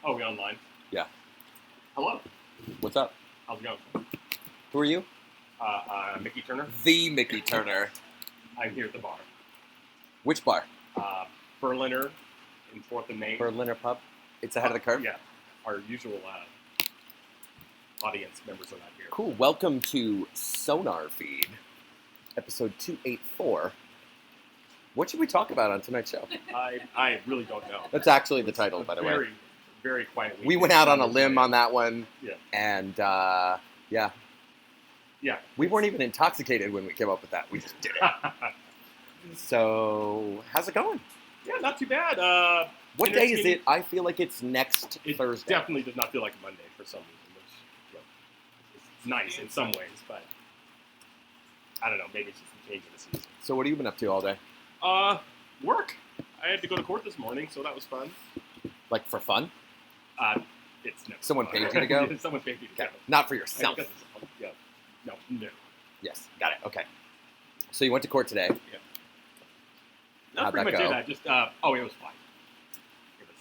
Oh, we online? Yeah. Hello. What's up? How's it going? Who are you? Mickey Turner. The Mickey Turner. I'm here at the bar. Which bar? Berliner in 4th and Main. Berliner Pub? It's ahead of the curve? Yeah. Our usual audience members are not here. Cool. Welcome to SonarFeed, episode 284. What should we talk about on tonight's show? I really don't know. That's actually the title, by the way. Very, very quiet week. We went out on a limb on that one. Yeah. And, yeah. Yeah. We weren't even intoxicated when we came up with that. We just did it. So, how's it going? Yeah, not too bad. What day is it? I feel like it's next It Thursday. definitely does not feel like a Monday for some reason, which it's nice in some ways, but I don't know. Maybe it's just the change of the season. So what have you been up to all day? Work. I had to go to court this morning, so that was fun. Like for fun? It's no. Someone paid you to go? Someone paid me to go. Okay. Not for yourself. Yeah. No. Yes. Got it. Okay. So you went to court today. Yeah. Not How'd pretty that much go? it. I just, it was fine. It was,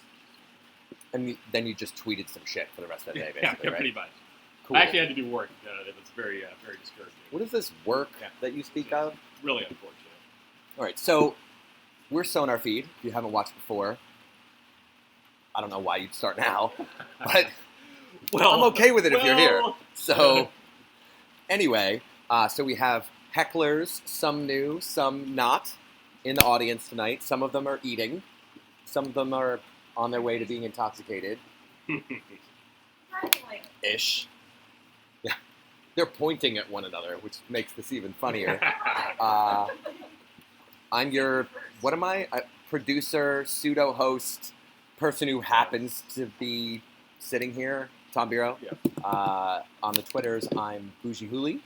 And then you just tweeted some shit for the rest of the day, yeah, basically, right? pretty much. Cool. I actually had to do work. It was very, very discouraging. What is this work that you speak of? Really unfortunate. All right, so we're SonarFeed. If you haven't watched before, I don't know why you'd start now, but I'm okay with it if you're here. So anyway, so we have hecklers, some new, some not, in the audience tonight. Some of them are eating. Some of them are on their way to being intoxicated. Ish. Yeah. They're pointing at one another, which makes this even funnier. I'm your, what am I? A producer, pseudo-host, person who happens to be sitting here, Tom Biro. Yeah. On the Twitters, I'm Bougie Hooli.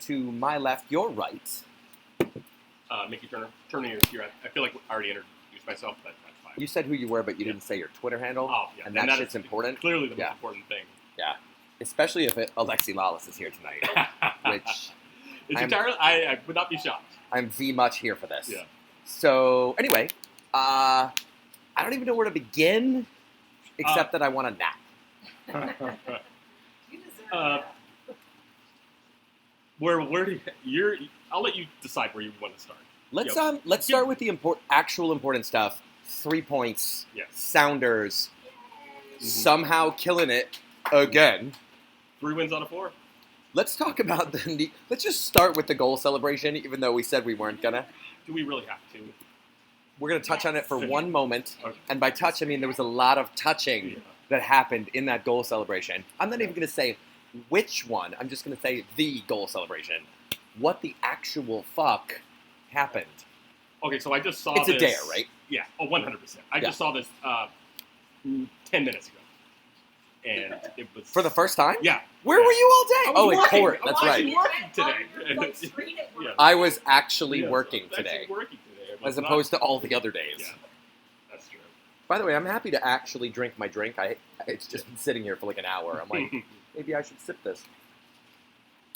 To my left, your right. Mickey Turner. Turner here. I feel like I already introduced myself, but that's fine. You said who you were, but you didn't say your Twitter handle. Oh, yeah. And that shit's important. Clearly the most important thing. Yeah. Especially if Alexi Lawless is here tonight, which I would not be shocked. I'm V much here for this. Yeah. So anyway, I don't even know where to begin, except that I want a nap. You deserve that. Where do you, I'll let you decide where you want to start. Let's start with the actual important stuff. 3 points, Yes. Sounders, somehow killing it again. 3 wins out of 4. Let's talk about let's just start with the goal celebration, even though we said we weren't gonna. Do we really have to? We're gonna touch on it for Yes. one moment, Okay. and by touch I mean there was a lot of touching Yeah. that happened in that goal celebration. I'm not even gonna say which one. I'm just gonna say the goal celebration. What the actual fuck happened? Okay, so I just saw It's this. a dare, right? Yeah, 100%. I just saw this 10 minutes ago. And it was... For the first time? Yeah. Where were you all day? I was Oh, in working. court. I That's was right. actually working today. Like, screen it. Yeah. I was actually Yes, working I was today, actually working today. It was as opposed to all the other days. Yeah, that's true. By the way, I'm happy to actually drink my drink. It's just been sitting here for like an hour. I'm like, maybe I should sip this.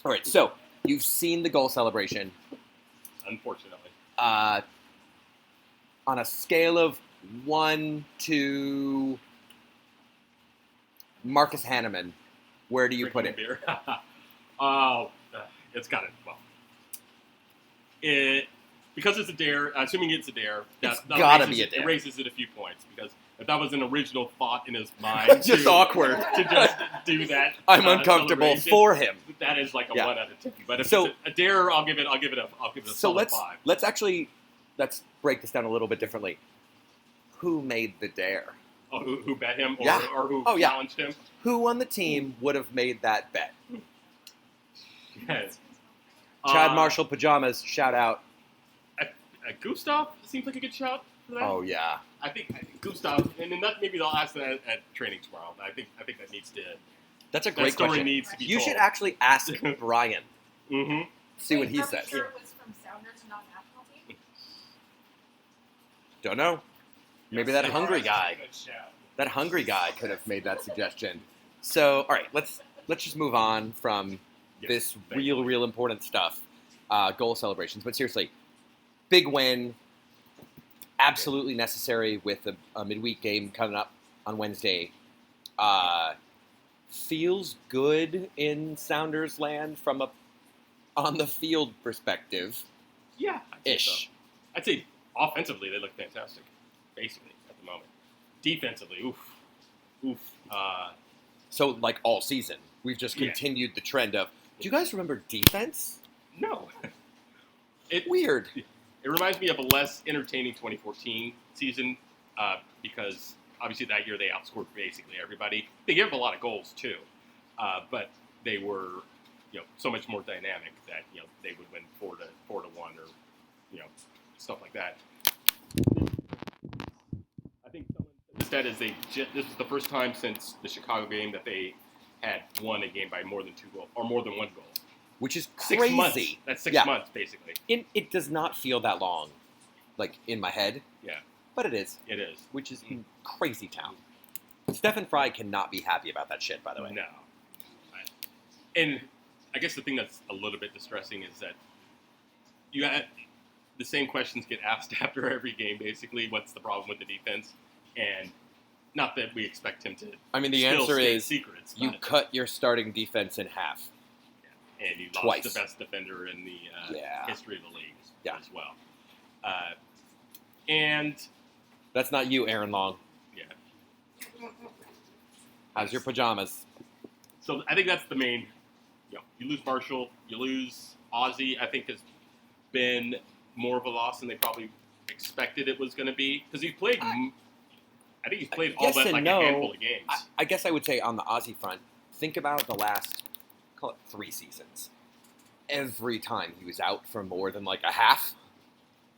All right, so you've seen the goal celebration. Unfortunately. On a scale of 1 to Marcus Hanneman, where do you put it? Drinking beer. Oh, it's got it. Well, because it's a dare. Assuming it's a dare, It's gotta be a It dare. raises it a few points because if that was an original thought in his mind, Just awkward. to just do that. I'm uncomfortable celebration, for him. That is like a Yeah. 1 out of 10. But if So- it's a dare, I'll give it a So solid 5. let's break this down a little bit differently. Who made the dare? Oh, who bet him or, Yeah. or who Oh, yeah. challenged him? Who on the team would have made that bet? Yes. Chad Marshall Pajamas, shout out. Gustav seems like a good shout for that. Oh yeah. I think Gustav, and then maybe they'll ask that at training tomorrow. I think that needs to. That's a That great story question. needs to be You told. should actually ask Brian. Mm-hmm. See what Wait, he are we says. sure it was from Sounders and not national team? Don't know. Maybe that hungry guy. Good shout. That hungry guy could have made that suggestion. So, all right, let's just move on from Yes, this thank you. real important stuff. Goal celebrations, but seriously, big win. Absolutely necessary with a midweek game coming up on Wednesday Feels good in Sounders land from a on the field perspective. Yeah, I'd say Ish. so. I'd say offensively they look fantastic, basically at the moment. Defensively, oof. So like all season, we've just Yeah. continued the trend of. Do you guys remember defense? No, Weird. It reminds me of a less entertaining 2014 season because obviously that year they outscored basically everybody. They gave up a lot of goals too, but they were so much more dynamic that they would win 4-1 or stuff like that. I think someone instead is this is the first time since the Chicago game that they had won a game by more than 2 goals or more than 1 goal. Which is 6 crazy. months. That's 6 months basically. It does not feel that long, like in my head. Yeah. But it is. It is. Which is crazy town. Stephen Fry cannot be happy about that shit, by the way. No. And I guess the thing that's a little bit distressing is that the same questions get asked after every game, basically. What's the problem with the defense? And not that we expect him to the still answer state is secrets, you cut your starting defense in half. And you Twice. lost the best defender in the history of the league as well. And that's not you, Aaron Long. Yeah. How's your pajamas? So I think that's the main. You lose Marshall, you lose Ozzy. I think has been more of a loss than they probably expected it was going to be because he played. I think he's played all but like a handful of games. I guess I would say on the Ozzy front, think about the last, call it 3 seasons. Every time he was out for more than like a half,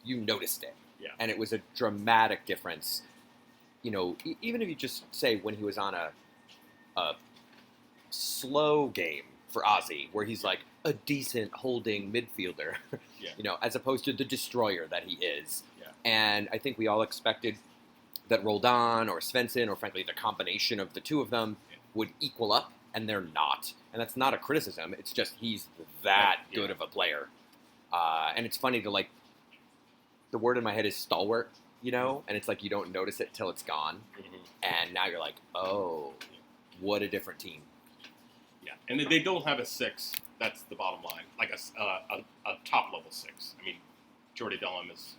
you noticed it. Yeah. And it was a dramatic difference. Even if you just say when he was on a slow game for Ozzy, where he's like a decent holding midfielder, as opposed to the destroyer that he is. Yeah. And I think we all expected that Roldan or Svensson, or frankly the combination of the two of them, would equal up, and they're not. And that's not a criticism. It's just he's that good of a player. And it's funny to the word in my head is stalwart, and it's like you don't notice it till it's gone. Mm-hmm. And now you're like, oh, what a different team. Yeah, and they don't have a 6. That's the bottom line. Like a top level 6. I mean, Jordy Dellum is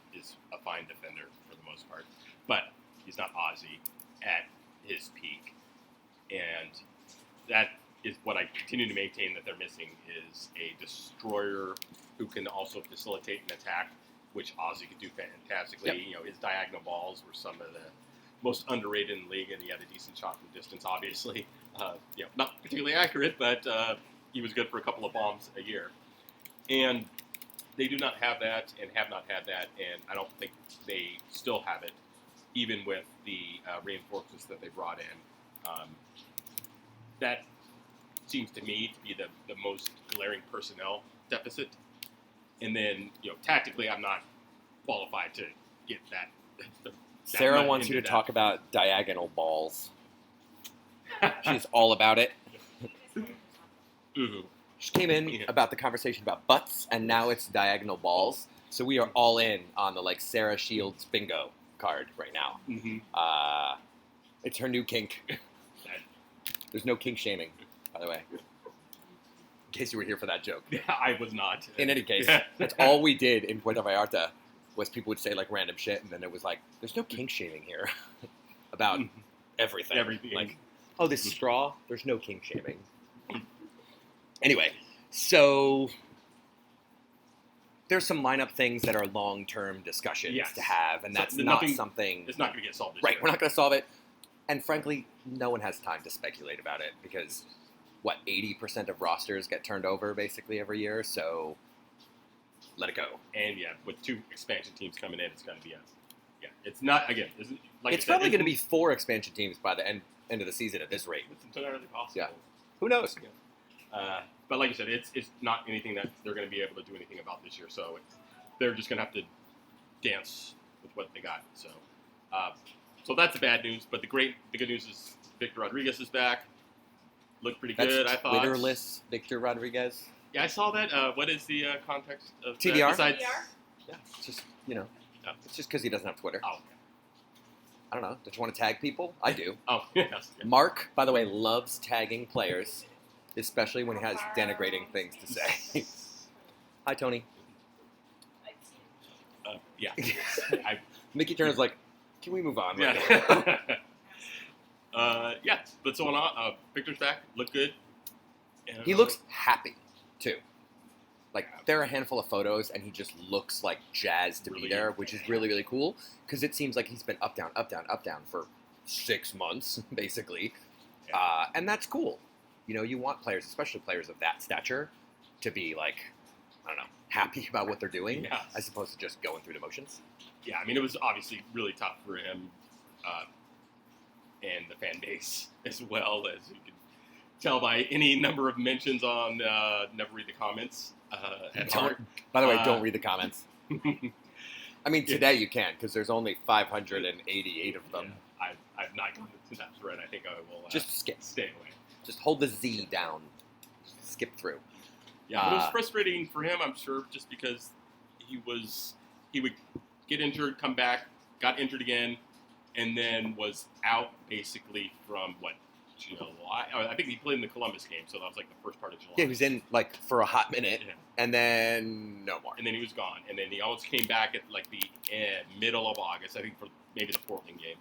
a fine defender for the most part, but he's not Ozzy at his peak, and that is what I continue to maintain that they're missing is a destroyer who can also facilitate an attack, which Ozzy could do fantastically. Yep. His diagonal balls were some of the most underrated in the league, and he had a decent shot from distance, obviously. Not particularly accurate, but he was good for a couple of bombs a year. And they do not have that and have not had that, and I don't think they still have it, even with the reinforcements that they brought in. That seems to me to be the most glaring personnel deficit. And then, tactically, I'm not qualified to get that. Sarah wants you to talk about diagonal balls. She's all about it. Mm-hmm. She came in about the conversation about butts, and now it's diagonal balls. So we are all in on the Sarah Shields bingo card right now. Mm-hmm. It's her new kink. There's no kink shaming, by the way. In case you were here for that joke. Yeah, I was not. In any case, that's all we did in Puerto Vallarta was people would say random shit, and then it was there's no kink shaming here about everything. Everything. This straw, there's no kink shaming. Anyway, so there's some lineup things that are long-term discussions to have, and that's not something. It's not going to get solved this right, year. We're not going to solve it. And frankly, no one has time to speculate about it because, 80% of rosters get turned over basically every year, so let it go. And with 2 expansion teams coming in, it's going to be it's not, again, it's probably going to be 4 expansion teams by the end of the season at this rate. It's entirely possible. Yeah. Who knows? But like you said, it's not anything that they're going to be able to do anything about this year, so they're just going to have to dance with what they got. So so that's the bad news, but the good news is Victor Rodriguez is back. Looked pretty good, I thought. Twitterless Victor Rodriguez. Yeah, I saw that. What is the context of TDR? that? Besides, TDR? Yeah, it's just, it's just because he doesn't have Twitter. Oh, I don't know. Don't you want to tag people? I do. Oh, yes. Mark, by the way, loves tagging players, especially when he has denigrating things to say. Hi, Tony. Yeah. I, Mickey Turner's like, can we move on? yeah. Yeah. But so on, Victor's back. Looked good. He looks happy, too. Like, there are a handful of photos, and he just looks like jazzed to be Really? there, which is really, really cool, because it seems like he's been up, down, up, down, up, down for 6 months, basically. Yeah. And that's cool. You know, you want players, especially players of that stature, to be, like, I don't know, happy about what they're doing, Yes. as opposed to just going through the motions. Yeah, I mean, it was obviously really tough for him and the fan base as well, as you can tell by any number of mentions on Never Read the Comments. At heart. By the way, Uh, don't read the comments. I mean, today you can, because there's only 588 of them. Yeah, I've not gone to that thread. I think I will Just skip. stay away. Just hold the Z down. Skip through. Yeah, but it was frustrating for him, I'm sure, just because he would get injured, come back, got injured again, and then was out basically from July. I think he played in the Columbus game, so that was like the first part of July. Yeah, he was in, like, for a hot minute, Yeah. and then no more. And then he was gone, and then he almost came back at like the middle of August. I think for maybe the Portland game.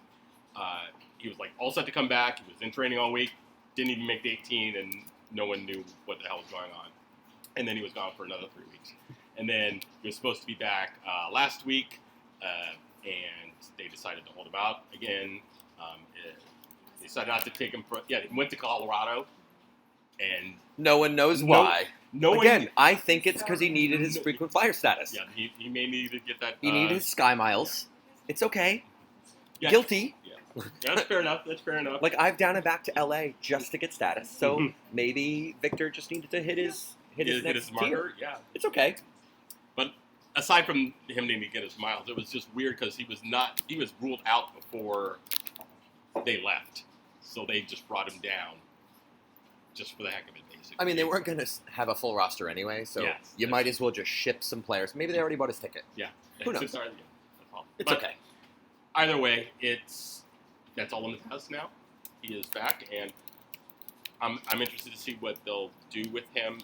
He was like all set to come back. He was in training all week, didn't even make the 18, and no one knew what the hell was going on. And then he was gone for another 3 weeks. And then he was supposed to be back last week, and they decided to hold him out again. They decided not to take him. He went to Colorado, and No one knows No- why. no Again, one. I think it's because he needed his frequent flyer status. Yeah, he may need to get that. He needed his Sky Miles. It's okay. Yeah. Guilty. Yeah, that's fair enough. That's fair enough. Like, I've down and back to LA just to get status, so maybe Victor just needed to hit his next marker. tier. Yeah. It's okay. But aside from him needing to get his miles, it was just weird because he was ruled out before they left. So they just brought him down just for the heck of it, basically. I mean, they weren't going to have a full roster anyway, so Yes, you that's- might as well just ship some players. Maybe they already bought his ticket. Yeah. Who knows? It's It's okay. Either way, that's all in the past now. He is back, and I'm interested to see what they'll do with him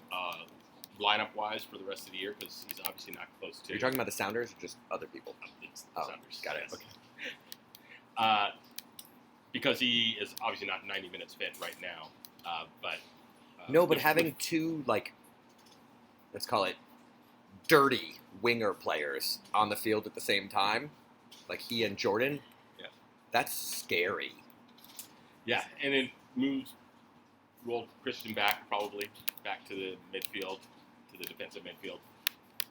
lineup-wise for the rest of the year because he's obviously not close to. Are you talking about the Sounders or just other people? It's Oh, Sounders, got it. yes. Okay. Because he is obviously not 90 minutes fit right now. But No, but with- having two, like, let's call it dirty winger players on the field at the same time, like he and Jordan, Yeah. that's scary. Yeah, and it rolled Christian back to the midfield, to the defensive midfield.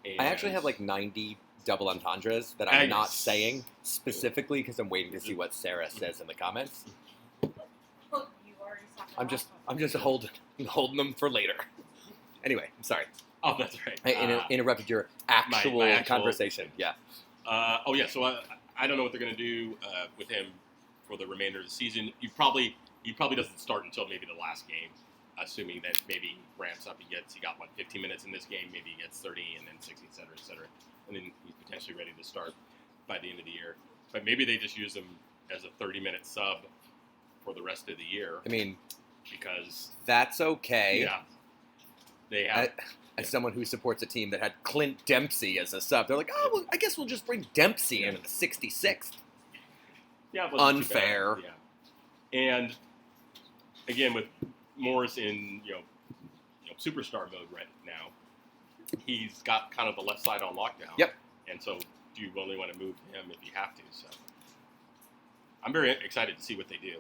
And I actually have like 90 double entendres that I'm not Nice. saying specifically because I'm waiting to see what Sarah says in the comments. You already talked I'm about just holding them for later. Anyway, I'm sorry. Oh, that's right. I interrupted your actual my actual- conversation. Yeah. So I don't know what they're going to do with him for the remainder of the season. He probably doesn't start until maybe the last game, assuming that maybe he ramps up. He got 15 minutes in this game, maybe he gets 30, and then 60, et cetera, and then he's potentially ready to start by the end of the year. But maybe they just use him as a 30-minute sub for the rest of the year I mean, because that's okay. yeah, they have. As someone who supports a team that had Clint Dempsey as a sub, they're like, oh, well, I guess we'll just bring Dempsey in at the 66th. Yeah, it wasn't too bad. Unfair. Yeah, and again with Morris in superstar mode right now, he's got kind of the left side on lockdown. Yep. And so, do you only want to move him if you have to? So, I'm very excited to see what they do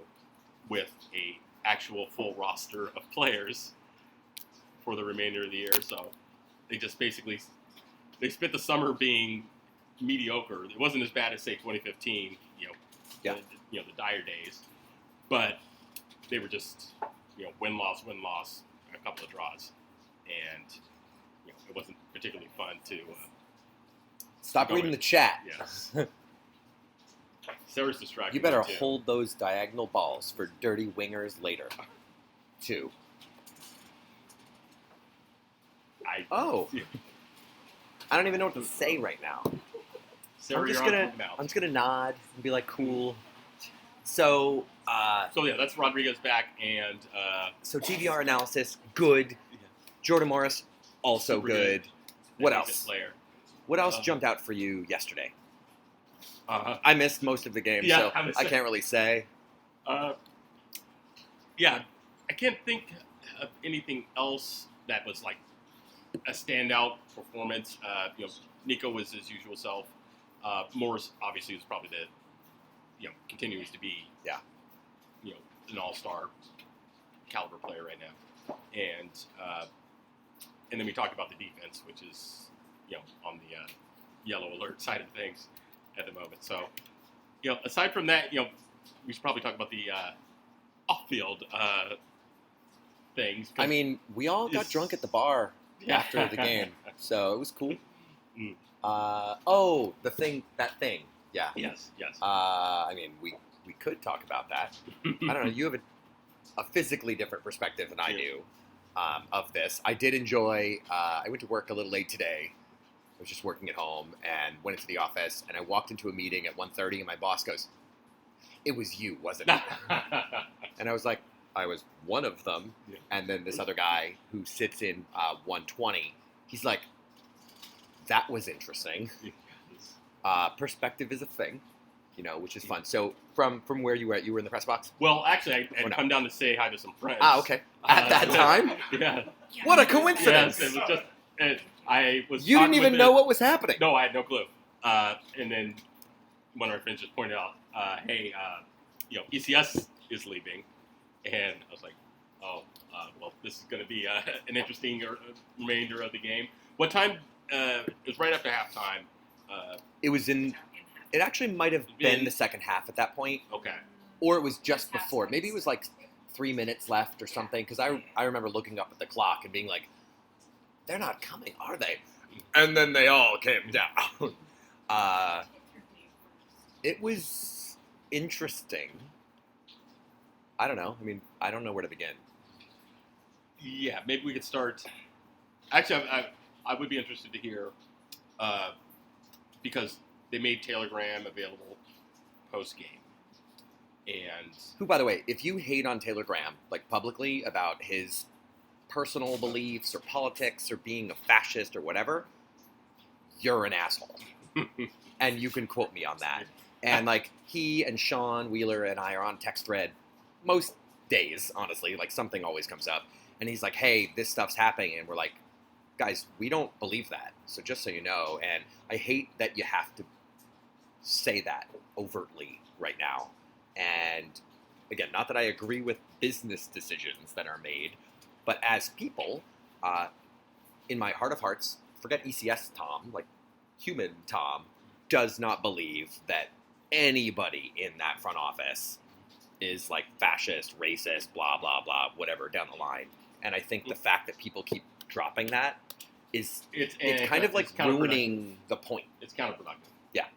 with a actual full roster of players for the remainder of the year. So, they just basically spent the summer being mediocre. It wasn't as bad as say 2015. Yeah. The dire days, but they were just win loss, a couple of draws, and it wasn't particularly fun to. Stop Go reading in. the chat. Yes. Sarah's distracted. You better me, too. hold those diagonal balls for dirty wingers later. 2. Oh. I don't even know what to say right now. Sarah, I'm just you're on gonna mute now. nod and be like, cool. So, So yeah, that's Rodriguez back, and so TVR analysis, good. Jordan Morris, also super good. What He's a else? Player. What else jumped out for you yesterday? Uh, I missed most of the game, Yeah, so I would I say- can't really say. Yeah, I can't think of anything else that was like a standout performance. Nico was his usual self. Morris obviously was probably continues to be an all-star caliber player right now, and then we talked about the defense, which is on the yellow alert side of things at the moment. So aside from that, we should probably talk about the off-field things. I mean, we all got drunk at the bar after the game, so it was cool. Mm. That thing. Yeah. Yes. I mean, we could talk about that. I don't know. You have a physically different perspective than I do of this. I did enjoy. I went to work a little late today. I was just working at home and went into the office, and I walked into a meeting at 1:30, and my boss goes, "It was you, wasn't it?" And I was like, "I was one of them." Yeah. And then this other guy who sits in 120, he's like, "That was interesting." Perspective is a thing, which is fun. So from where you were at, you were in the press box? Well, actually, I had no? come down to say hi to some friends. Okay. At that time? Yeah. What a coincidence! Yes, it was just. I was. You didn't talking even with know what was happening. No, I had no clue. And then one of our friends just pointed out, "Hey, ECS is leaving," and I was like, "Oh, well, this is going to be an interesting remainder of the game." What time? It was right after halftime. It was in. It actually might have been the second half at that point, Okay. or it was just before. Maybe it was like 3 minutes left or something. Because I remember looking up at the clock and being like, "They're not coming, are they?" And then they all came down. It was interesting. I don't know. I mean, I don't know where to begin. Yeah, maybe we could start. Actually, I would be interested to hear, because they made Taylor Graham available post game, and Who, by the way, if you hate on Taylor Graham, like publicly, about his personal beliefs or politics or being a fascist or whatever, you're an asshole. And you can quote me on that. And like he and Sean Wheeler and I are on text thread most days, honestly, like something always comes up. And he's like, "Hey, this stuff's happening." And we're like, "Guys, we don't believe that. So just so you know." And I hate that you have to say that overtly right now. And again, not that I agree with business decisions that are made, but as people, in my heart of hearts, forget ECS Tom, like human Tom, does not believe that anybody in that front office is like fascist, racist, blah, blah, blah, whatever down the line. And I think the fact that people keep dropping that it's kind of like ruining the point. It's counterproductive. Yeah.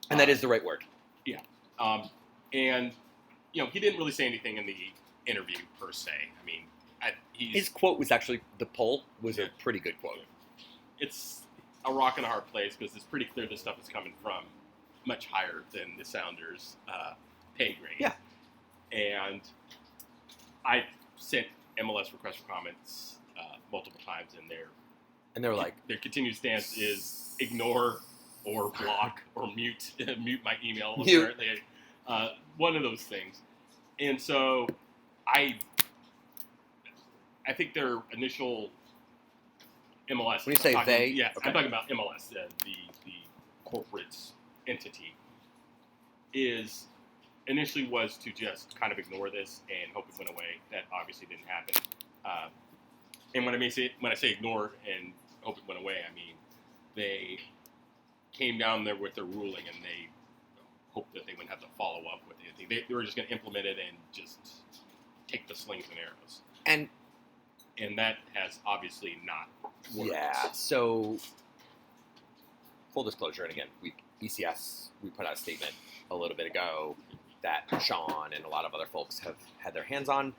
And that is the right word. Yeah. And, he didn't really say anything in the interview per se. I mean, his quote was actually, the poll was a pretty good quote. It's a rock and a hard place because it's pretty clear this stuff is coming from much higher than the Sounders' pay grade. Yeah. And I sent MLS requests for comments multiple times, and they were like, their continued stance is ignore or block or mute my email. Mute. Apparently, one of those things. And so I think their initial MLS. When you say they, yeah, okay. I'm talking about MLS, the corporate entity, is initially was to just kind of ignore this and hope it went away. That obviously didn't happen. And when I say ignore and hope it went away, I mean they came down there with their ruling and they hoped that they wouldn't have to follow up with anything. They were just going to implement it and just take the slings and arrows. And that has obviously not worked. Yeah. So, full disclosure, and again, ECS, we put out a statement a little bit ago that Sean and a lot of other folks have had their hands on.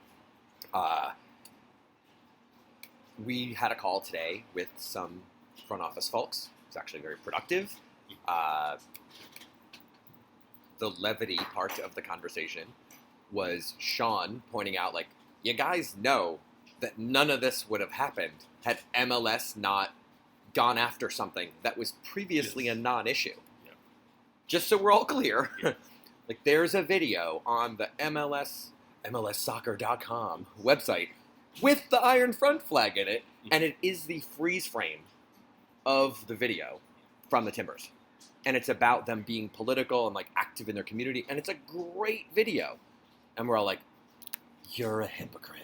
We had a call today with some front office folks. It was actually very productive. the levity part of the conversation was Sean pointing out, like, you guys know that none of this would have happened had MLS not gone after something that was previously a non-issue. Yeah. Just so we're all clear, Yeah. like, there's a video on the MLSsoccer.com website with the Iron Front flag in it, and it is the freeze frame of the video from the Timbers. And it's about them being political and, like, active in their community, and it's a great video. And we're all like, you're a hypocrite.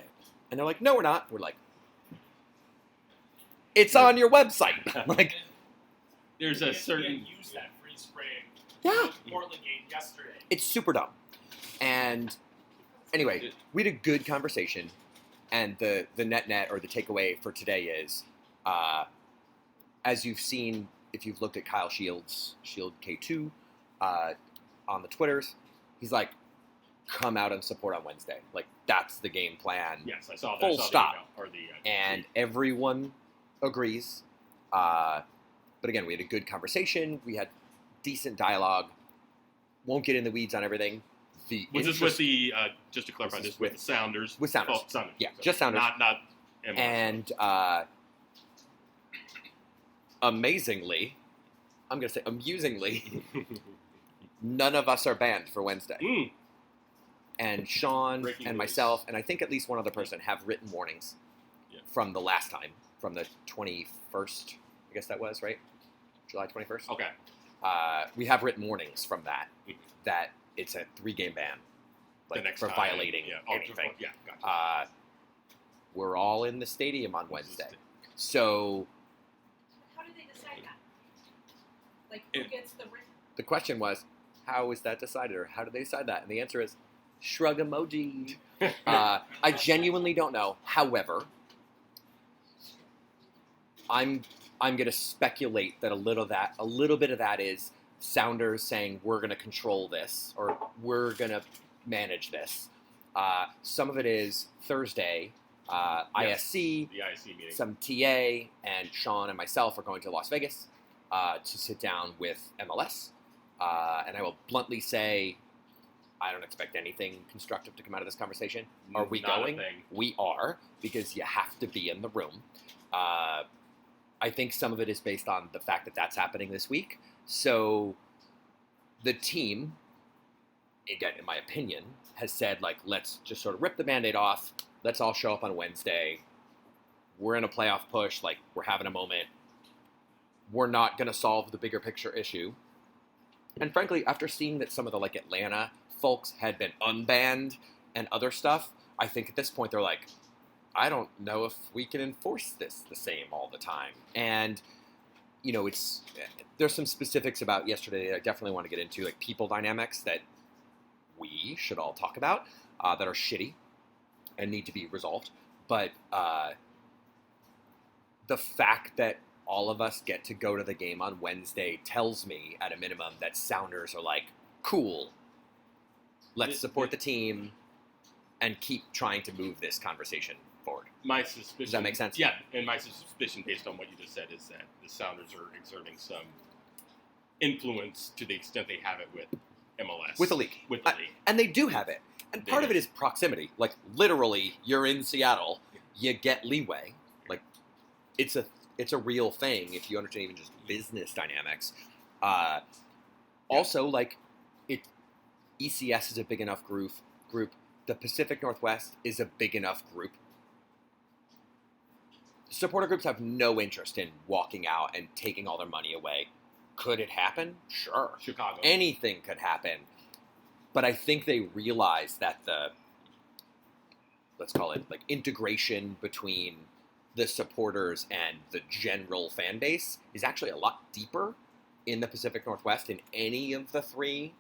And they're like, no, we're not. We're like, it's on your website. Like, There's a certain... use that freeze frame. yeah, Portland game yesterday. it's super dumb. And anyway, we had a good conversation, and the net or the takeaway for today is, as you've seen, if you've looked at Kyle Shields, Shield K2, on the Twitters, he's like, come out and support on Wednesday. Like, that's the game plan. Yes, I saw that. Full I saw stop. The email, or the, And everyone agrees. But again, we had a good conversation. We had decent dialogue. Won't get in the weeds on everything. Was this with the, just to clarify, This is this with the Sounders? with Sounders. Oh, Sounders. Yeah, So just Sounders. Not MLS. And amazingly, I'm going to say amusingly, none of us are banned for Wednesday. Mm. And Sean Breaking and news. myself, and I think at least one other person, have written warnings Yeah. from the last time, from the 21st, I guess that was, right? July 21st? Okay. We have written warnings from that, Mhm. that it's a 3-game ban, The like, next for time, violating yeah. anything. Yeah, gotcha. We're all in the stadium on Wednesday. So How do they decide that? Like, who It- gets the written? the question was, how is that decided, or how do they decide that? And the answer is, shrug emoji. I genuinely don't know. However, I'm going to speculate that a little bit of that is Sounders saying we're going to control this, or we're going to manage this. Some of it is Thursday, ISC, The IC meeting. some TA, and Sean and myself are going to Las Vegas to sit down with MLS. And I will bluntly say, I don't expect anything constructive to come out of this conversation. Are we Not a going? thing. We are, because you have to be in the room. I think some of it is based on the fact that that's happening this week. So the team, again, in my opinion, has said, like, let's just sort of rip the Band-Aid off. Let's all show up on Wednesday. We're in a playoff push. Like, we're having a moment. We're not going to solve the bigger picture issue. And frankly, after seeing that some of the, like, Atlanta folks had been unbanned and other stuff, I think at this point they're like, I don't know if we can enforce this the same all the time. And, you know, there's some specifics about yesterday that I definitely want to get into, like people dynamics that we should all talk about that are shitty and need to be resolved. But the fact that all of us get to go to the game on Wednesday tells me, at a minimum, that Sounders are like, cool, let's support the team and keep trying to move this conversation forward. My suspicion. Does that make sense? Yeah, and my suspicion, based on what you just said, is that the Sounders are exerting some influence to the extent they have it with MLS. With the league. With the league. And they do have it. And They part of do. it is proximity. Like, literally, you're in Seattle, you get leeway. Like, it's a real thing if you understand even just business dynamics. Also, like, ECS is a big enough group. The Pacific Northwest is a big enough group. Supporter groups have no interest in walking out and taking all their money away. Could it happen? Sure. Chicago. Anything could happen. But I think they realize that let's call it, like, integration between the supporters and the general fan base is actually a lot deeper in the Pacific Northwest in any of the 3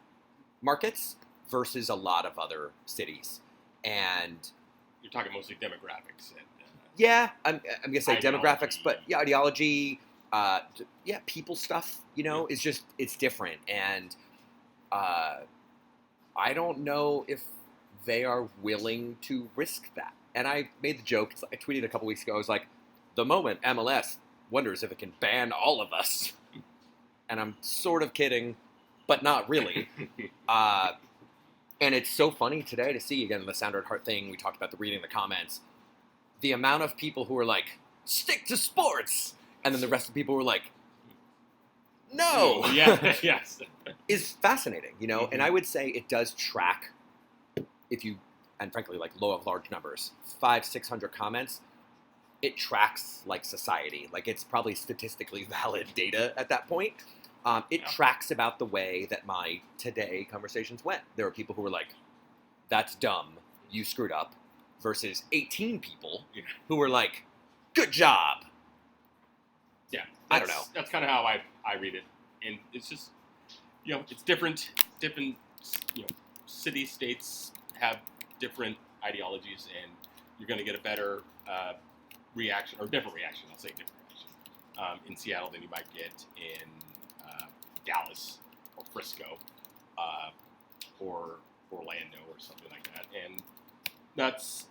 markets versus a lot of other cities. And You're talking mostly demographics. And, yeah, I'm going to say Ideology. demographics, but yeah, ideology, people stuff, is just, it's different. And I don't know if they are willing to risk that. And I made the joke, I tweeted a couple weeks ago, I was like, the moment MLS wonders if it can ban all of us. And I'm sort of kidding, but not really. And it's so funny today to see, again, the Sounder at Heart thing, we talked about the reading the comments, the amount of people who are like, stick to sports, and then the rest of the people who are like, no, Yeah, yes. is fascinating, you know? Mm-hmm. And I would say it does track, if you, and frankly, like low of large numbers, 500-600 comments, it tracks like society. Like it's probably statistically valid data at that point. It tracks about the way that my today conversations went. There were people who were like, that's dumb, you screwed up, versus 18 people who were like, good job. Yeah, I don't know. That's kind of how I read it, and it's just, you know, it's different. Different, you know, city states have different ideologies, and you're going to get a better reaction or different reaction. I'll say different reaction in Seattle than you might get in Dallas or Frisco or Orlando or something like that, and that's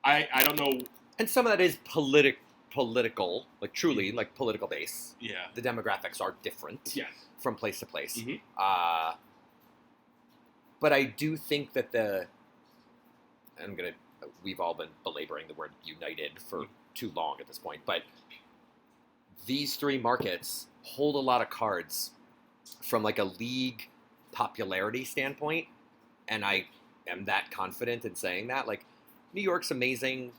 I don't know. And some of that is political, like truly, like political base. Yeah. The demographics are different Yes. from place to place. Mm-hmm. But I do think that we've all been belaboring the word united for too long at this point, but these three markets hold a lot of cards from like a league popularity standpoint, and I am that confident in saying that. Like, New York's amazing,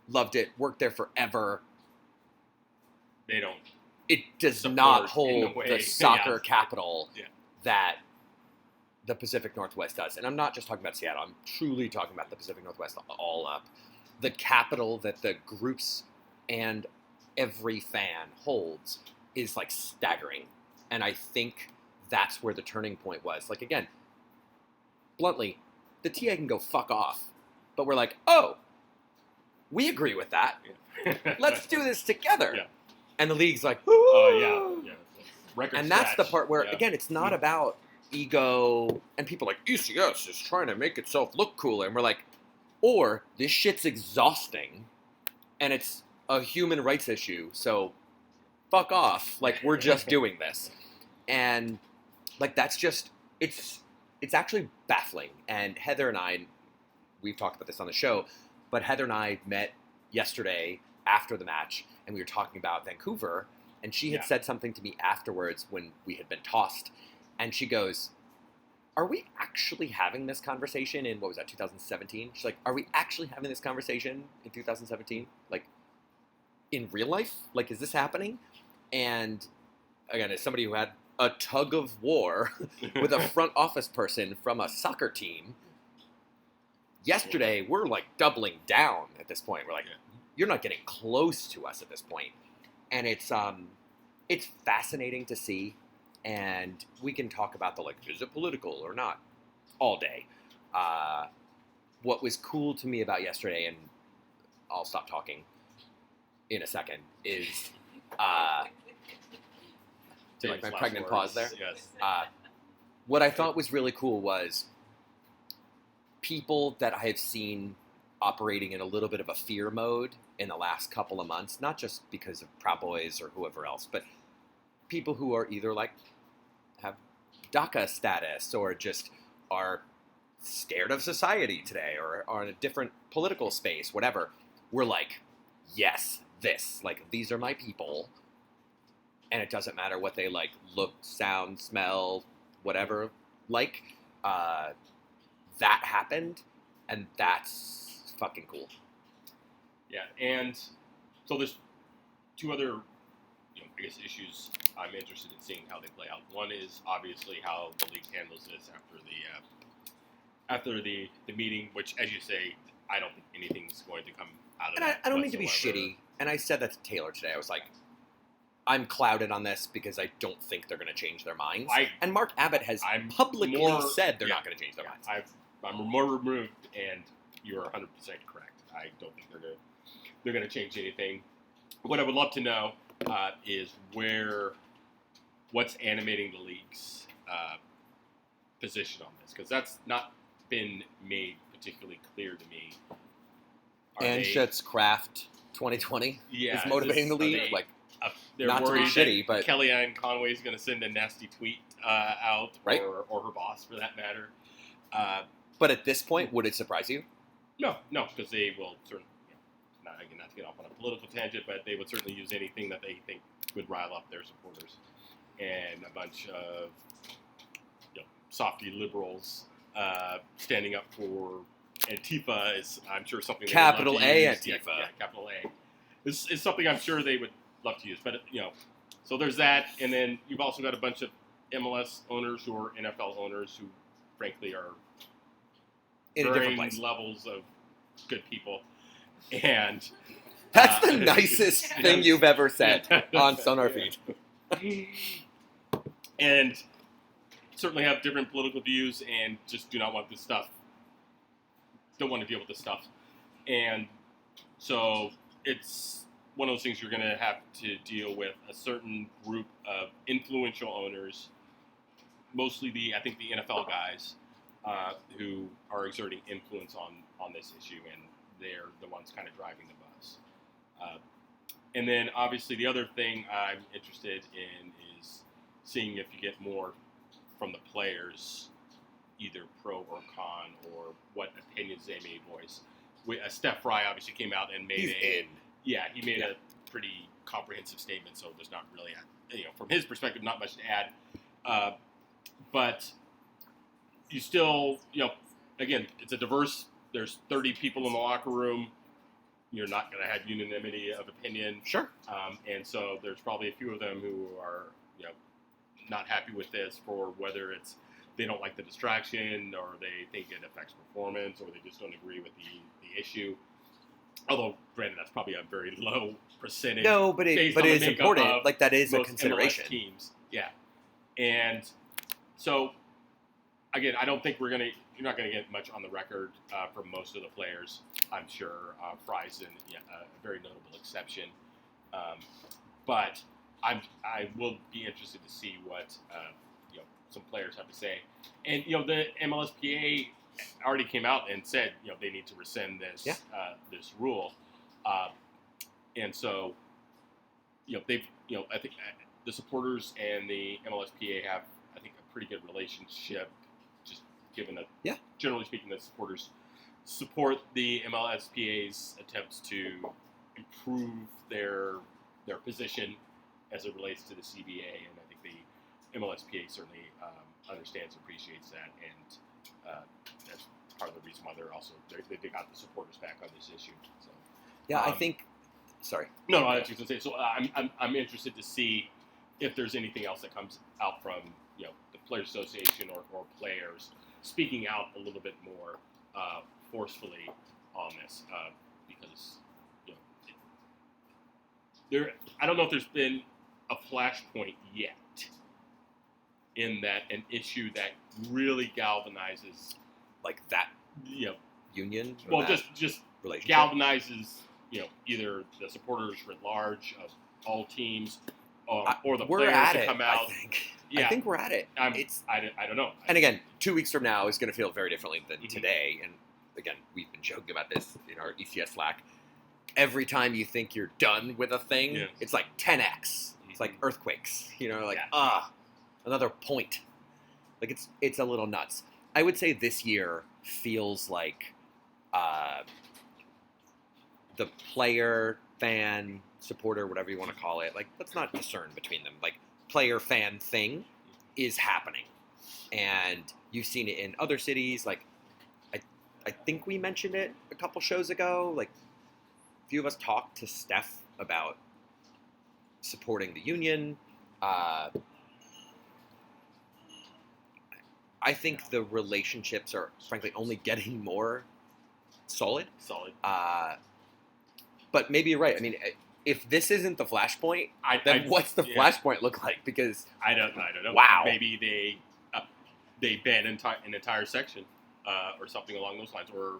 loved it, worked there forever. They don't. It does Support not in hold the way- the soccer yeah. capital Yeah. that the Pacific Northwest does. And I'm not just talking about Seattle. I'm truly talking about the Pacific Northwest all up. The capital that the groups and every fan holds is like staggering. And I think that's where the turning point was. Like, again, bluntly, the TA can go fuck off. But we're like, oh, we agree with that. Yeah. Let's do this together. Yeah. And the league's like, Yeah. Record and that's the scratch. part where, Yeah. again, it's not about ego, and people are like, ECS is trying to make itself look cooler. And we're like, or this shit's exhausting, and it's a human rights issue, so fuck off. Like, we're just doing this. And, like, that's just, it's actually baffling. And Heather and I, we've talked about this on the show, but Heather and I met yesterday after the match, and we were talking about Vancouver, and she had said something to me afterwards when we had been tossed, and she goes, are we actually having this conversation in, what was that, 2017? She's like, are we actually having this conversation in 2017? Like, in real life? Like, is this happening? And, again, as somebody who had a tug of war with a front office person from a soccer team, yesterday, we're like doubling down at this point. We're like, you're not getting close to us at this point. And it's fascinating to see. And we can talk about the, like, is it political or not all day. What was cool to me about yesterday, and I'll stop talking in a second, is, do you like my Last pregnant words. pause there? Yes. What I thought was really cool was people that I have seen operating in a little bit of a fear mode in the last couple of months, not just because of Proud Boys or whoever else, but people who are either like have DACA status or just are scared of society today or are in a different political space, whatever. We're like, yes, this, like, these are my people. And it doesn't matter what they like, look, sound, smell, whatever, like, that happened, and that's fucking cool. Yeah, and so there's two other, I guess, issues I'm interested in seeing how they play out. One is obviously how the league handles this after the meeting, which, as you say, I don't think anything's going to come out of And that. I don't mean to be whatsoever. shitty, and I said that to Taylor today. I was like, I'm clouded on this because I don't think they're going to change their minds. And Mark Abbott has I'm publicly more- said they're not going to change their minds. I'm more removed, and you are 100% correct. I don't think they're going to change anything. What I would love to know is what's animating the league's position on this, because that's not been made particularly clear to me. Anschutz Kraft 2020 Yeah, is motivating the league. Like, they're not to be worried shitty, that but Kellyanne Conway's going to send a nasty tweet out, Right. or her boss for that matter. But at this point, would it surprise you? No, because they will certainly, not to get off on a political tangent, but they would certainly use anything that they think would rile up their supporters. And a bunch of softy liberals standing up for Antifa is, I'm sure, something they would love Capital to A use. Antifa. Yeah, capital A. Is something I'm sure they would love to use. But, so there's that. And then you've also got a bunch of MLS owners who are NFL owners who, frankly, are In a different varying place. levels of good people. And That's the nicest thing you've ever said on SonarFeed. And certainly have different political views and just do not want this stuff. Don't want to deal with this stuff. And so it's one of those things you're going to have to deal with a certain group of influential owners, mostly I think the NFL guys, who are exerting influence on this issue, and they're the ones kind of driving the bus. And then obviously the other thing I'm interested in is seeing if you get more from the players, either pro or con, or what opinions they may voice. Steph Fry obviously came out and made he made a pretty comprehensive statement, so there's not really, from his perspective, not much to add. But you still, again, it's a diverse, there's 30 people in the locker room. You're not going to have unanimity of opinion. Sure. And so there's probably a few of them who are, not happy with this, for whether it's they don't like the distraction, or they think it affects performance, or they just don't agree with the issue. Although, granted, that's probably a very low percentage. No, but it is important. Like, that is a most consideration. MLS teams, yeah. And so, again, I don't think you're not going to get much on the record from most of the players. I'm sure Fry's a very notable exception. But I will be interested to see what some players have to say. And the MLSPA already came out and said they need to rescind this this rule. And so they've I think the supporters and the MLSPA have, I think, a pretty good relationship. Just given that, generally speaking, the supporters support the MLSPA's attempts to improve their position as it relates to the CBA, and I think the MLSPA certainly understands and appreciates that, and that's part of the reason why they got the supporters back on this issue. So, I think. Sorry. No, I was just going to say. So I'm interested to see if there's anything else that comes out from the Players Association or players speaking out a little bit more forcefully on this, because I don't know if there's been a flashpoint yet in that an issue that really galvanizes like that union. Well, just relationship galvanizes either the supporters at large of all teams, or the players to come out. I think we're at it. I don't know. And again, 2 weeks from now is going to feel very differently than today. And again, we've been joking about this in our ECS Slack. Every time you think you're done with a thing, it's like 10x. It's like earthquakes. Another point. Like it's a little nuts. I would say this year feels like the player, fan, supporter, whatever you want to call it. Like, let's not discern between them. Like, player fan thing is happening, and you've seen it in other cities. Like, I think we mentioned it a couple shows ago. Like, a few of us talked to Steph about supporting the union. I think the relationships are, frankly, only getting more solid. But maybe you're right. I mean, if this isn't the flashpoint, then what's the flashpoint look like? Because I don't know. Wow. Maybe they ban an entire section or something along those lines, or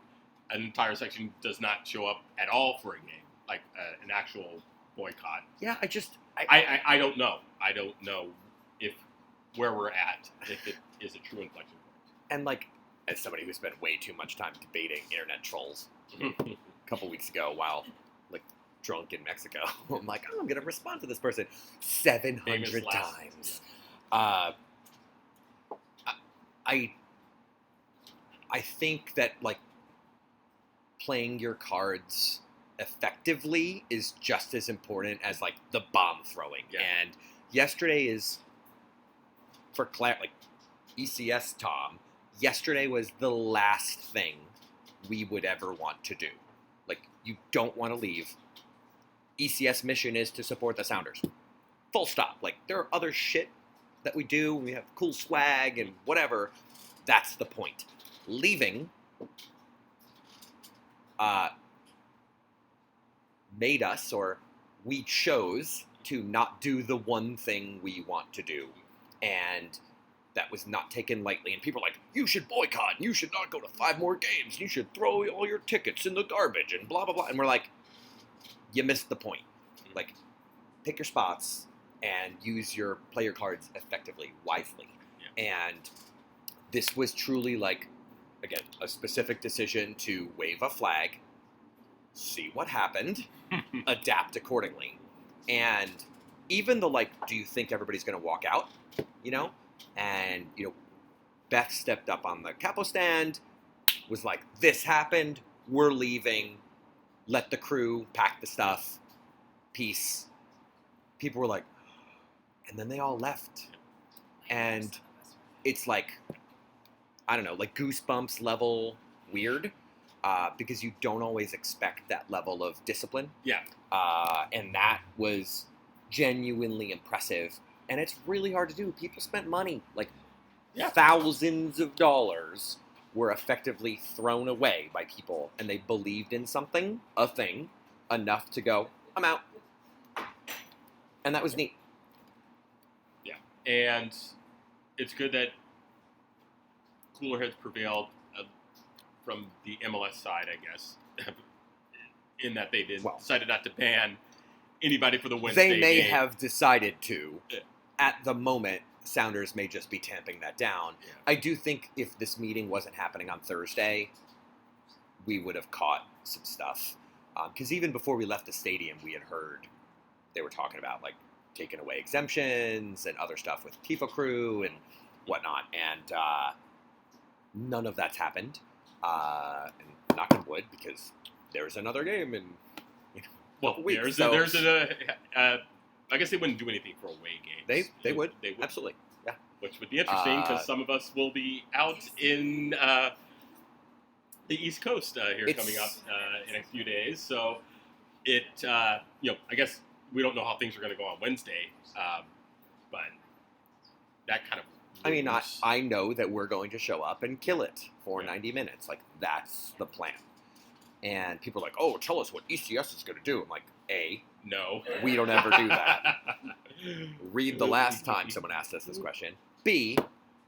an entire section does not show up at all for a game, like an actual boycott. Yeah, I don't know. I don't know if where we're at, if it is a true inflection point. And like, as somebody who spent way too much time debating internet trolls a couple weeks ago while like drunk in Mexico, I'm like, I'm going to respond to this person 700 times. I think that like playing your cards effectively is just as important as like the bomb throwing. Yeah. And yesterday is for like ECS Tom. Yesterday was the last thing we would ever want to do. Like, you don't want to leave. ECS mission is to support the Sounders. Full stop. Like, there are other shit that we do. We have cool swag and whatever. That's the point. Leaving made us, or we chose to not do the one thing we want to do. And that was not taken lightly. And people are like, you should boycott. You should not go to 5 more games. You should throw all your tickets in the garbage and blah, blah, blah. And we're like, you missed the point. Like, pick your spots and play your cards effectively, wisely. Yeah. And this was truly like, again, a specific decision to wave a flag, see what happened, adapt accordingly. And even the like, do you think everybody's going to walk out? You know? And, you know, Beth stepped up on the capo stand, was like, this happened, we're leaving, let the crew pack the stuff, peace. People were like, and then they all left. And it's like, I don't know, like goosebumps level weird, because you don't always expect that level of discipline. Yeah. And that was genuinely impressive. And it's really hard to do. People spent money, like thousands of dollars were effectively thrown away by people. And they believed in something, a thing, enough to go, I'm out. And that was neat. Yeah. And it's good that cooler heads prevailed from the MLS side, I guess, in that they decided not to ban anybody for the Wednesday They may game. have decided to. At the moment, Sounders may just be tamping that down. Yeah. I do think if this meeting wasn't happening on Thursday, we would have caught some stuff. Because even before we left the stadium, we had heard they were talking about like taking away exemptions and other stuff with Tifo crew and whatnot. And none of that's happened. And knock on wood, because there's another game in weeks. I guess they wouldn't do anything for away games. They would. Absolutely. Yeah. Which would be interesting because some of us will be out in the East Coast here coming up in a few days. So I guess we don't know how things are going to go on Wednesday, but that kind of. I mean, I know that we're going to show up and kill it for 90 minutes. Like, that's the plan. And people are like, oh, tell us what ECS is going to do. I'm like, A, no. We don't ever do that. Read the last time someone asked us this question. B,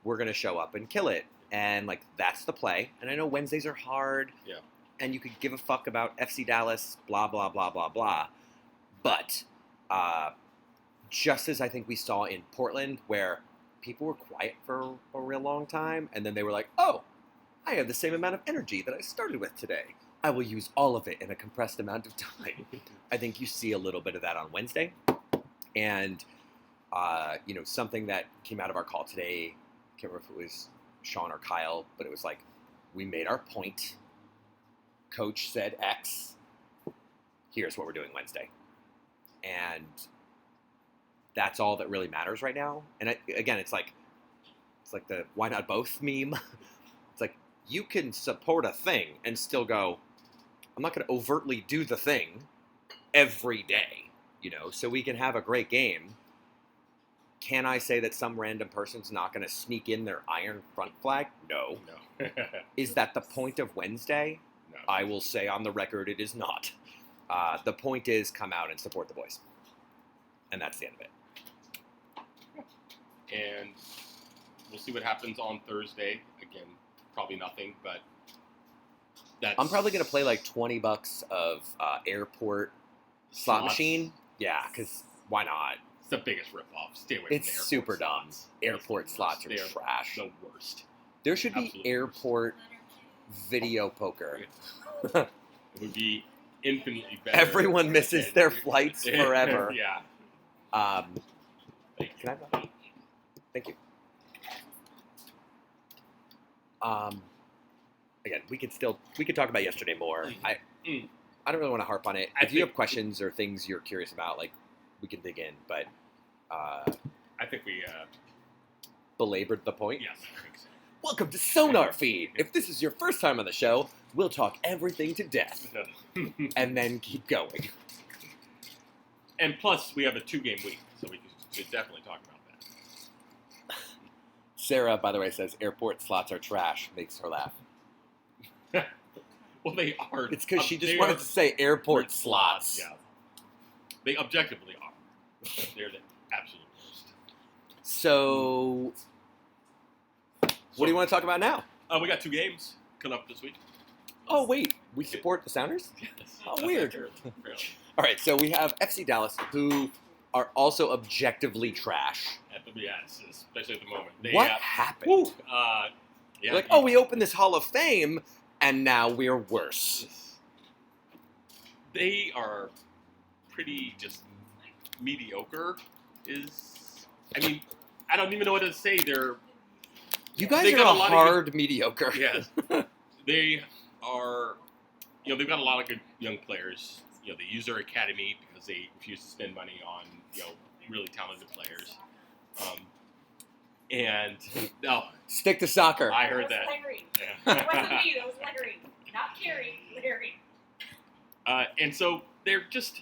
we're going to show up and kill it. And, like, that's the play. And I know Wednesdays are hard. Yeah. And you could give a fuck about FC Dallas, blah, blah, blah, blah, blah. But just as I think we saw in Portland, where people were quiet for a real long time, and then they were like, oh, I have the same amount of energy that I started with today. I will use all of it in a compressed amount of time. I think you see a little bit of that on Wednesday. And, something that came out of our call today, I can't remember if it was Sean or Kyle, but it was like, we made our point. Coach said X. Here's what we're doing Wednesday. And that's all that really matters right now. And again, it's like the why not both meme. It's like, you can support a thing and still go, I'm not going to overtly do the thing every day, so we can have a great game. Can I say that some random person's not going to sneak in their iron front flag? No. Is that the point of Wednesday? No. I will say on the record it is not. The point is come out and support the boys. And that's the end of it. And we'll see what happens on Thursday. Again, probably nothing, but I'm probably going to play like $20 of airport slot Slots? machine. Yeah, because why not? It's the biggest ripoff. Stay away from It's the airport super dumb. slots. Airport slots are They trash. the worst. There should be Absolutely. airport video poker. It would be infinitely better. Everyone misses their flights forever. Yeah. Can I have that? Thank you. Again, we could talk about yesterday more. I don't really want to harp on it. I If you think- have questions or things you're curious about, like, we can dig in. But I think we, belabored the point. yes, I think so. Welcome to SonarFeed. If this is your first time on the show, we'll talk everything to death and then keep going. And plus, we have a 2-game week, so we should definitely talk about that. Sarah, by the way, says airport slots are trash. Makes her laugh. Well, they are. It's because she just they wanted are to say airport slots. Yeah. They objectively are. They're the absolute worst. So, what do you want to talk about now? We got 2 games coming up this week. Oh, wait. We support the Sounders? Yes. Oh, weird. Really. All right, so we have FC Dallas, who are also objectively trash. Yes, especially at the moment. What happened? Woo, yeah, Like, oh, we opened this Hall of Fame, and now we're worse. They are pretty just mediocre. I mean, I don't even know what to say. You guys They are got a a lot of hard mediocre. Yes. They are, they've got a lot of good young players. They use their academy because they refuse to spend money on, really talented players. And, Stick to soccer. I heard that. Larry. Yeah. It wasn't me, that was Larry. Not Carrie, Larry. And so they're just,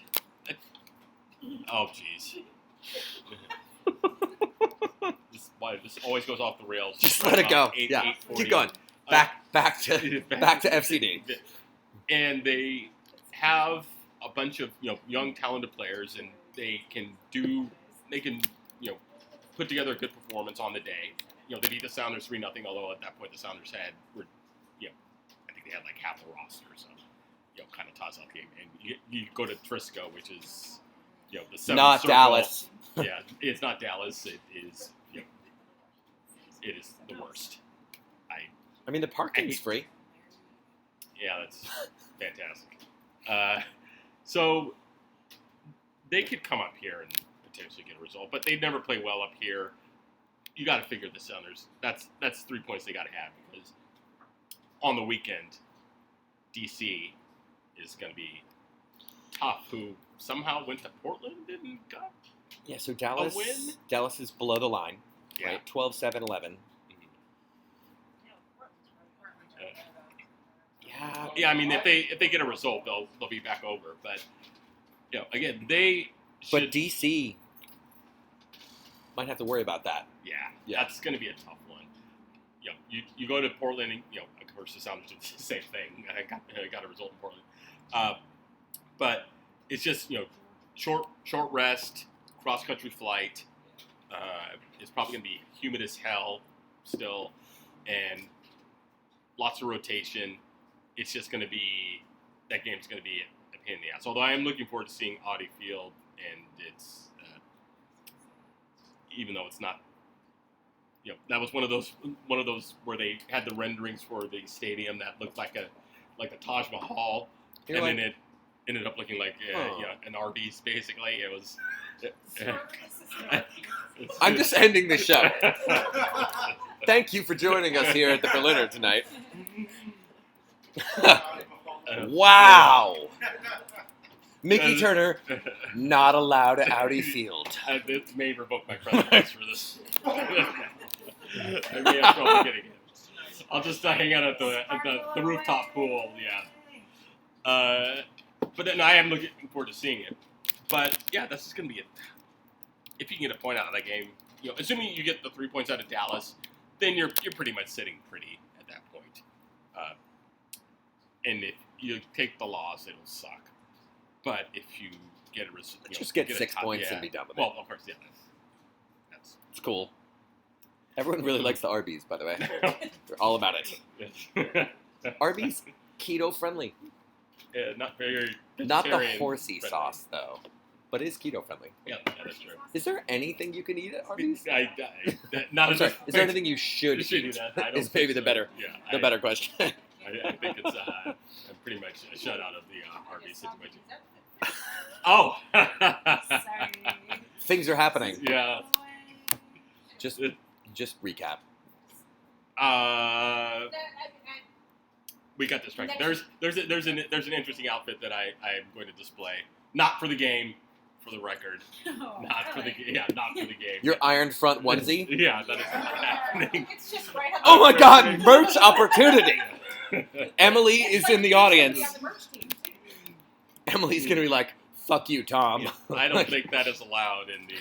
oh, jeez. This always goes off the rails. Just right let it about go. Yeah. 8:40. Keep going. Back to FCD. And they have a bunch of young talented players, and they can put together a good performance on the day. They beat the Sounders 3-0, although at that point the Sounders I think they had like half the roster, so kind of toss-up game. And you go to Frisco, which is the seventh Not circle. Dallas. Yeah, it's not Dallas. It is it is the worst. I mean, the parking's free. Yeah, that's fantastic. So they could come up here and potentially get a result, but they never play well up here. You got to figure the Sounders. That's 3 points they got to have, because on the weekend, DC is going to be tough. Who somehow went to Portland and got Yeah, so a win. Dallas is below the line, Yeah. right? 12-7-11. Yeah. Yeah, I mean, if they get a result, they'll be back over. But again, they should. But DC might have to worry about that. Yeah, Yeah. that's going to be a tough one. You go to Portland, and of course the Sounders did the same thing. I got a result in Portland, but it's just short rest, cross country flight. It's probably going to be humid as hell still, and lots of rotation. It's just going to be, that game's going to be a pain in the ass. Although I am looking forward to seeing Audi Field, and it's even though it's not, that was one of those where they had the renderings for the stadium that looked like the Taj Mahal, You're and like, then it ended up looking like an Arby's basically. It was. I'm just ending the show. Thank you for joining us here at the Berliner tonight. Wow. Mickey Turner, not allowed at Audi Field. It may revoke my presence for this. I may have trouble getting it. I'll just hang out at the rooftop pool, yeah. But then I am looking forward to seeing it. But yeah, this is going to be if you can get a point out of that game, assuming you get the 3 points out of Dallas, then you're pretty much sitting pretty at that point. And if you take the loss, it'll suck. But if you get a result, Just get 6 points and be done with it. Well, of course, yeah. That's It's cool. Everyone really likes the Arby's, by the way. They're all about it. Arby's, keto friendly. not very. Not the vegetarian horsey friendly. sauce, though. But it is keto friendly. Yeah, that's true. Is there anything you can eat at Arby's? Not I'm sorry, enough. is there anything you should Should eat? that? I don't Is maybe think the so. better Yeah, better question. I think it's pretty much a shutout of the Arby's situation. Oh. Sorry. Things are happening. Yeah. Just recap. We got distracted. Next- There's an interesting outfit that I'm going to display. Not for the game, for the record. Oh, Not for the really? not for the game. Your iron front onesie? Yeah, that is not happening. It's just right on Oh my the- god, merch opportunity! Emily is It's in the like audience. somebody on the merch team, too. Emily's gonna be like, fuck you, Tom. Yeah, I don't think that is allowed in the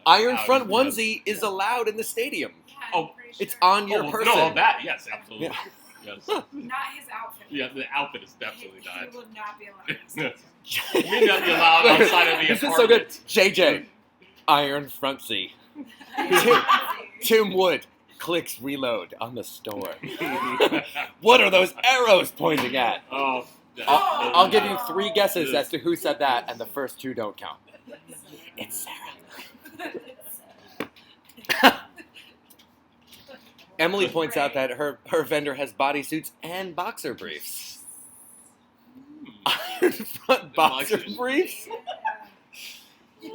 Iron out- front yeah. onesie is allowed in the stadium. Yeah, Oh, I'm pretty It's sure. on your Oh, person. no, that yes, absolutely. Yeah. Yes. Not his outfit. Yeah, the outfit is definitely He not. will not be allowed in the stadium. May not be allowed outside of the This is so good. apartment. JJ, iron front seat. Tim Wood clicks reload on the store. What are those arrows pointing at? Oh, that- I'll give you 3 guesses as to who said that, and the first 2 don't count. It's Sarah. Emily points out that her vendor has bodysuits and boxer briefs. Iron front boxer boxers. briefs?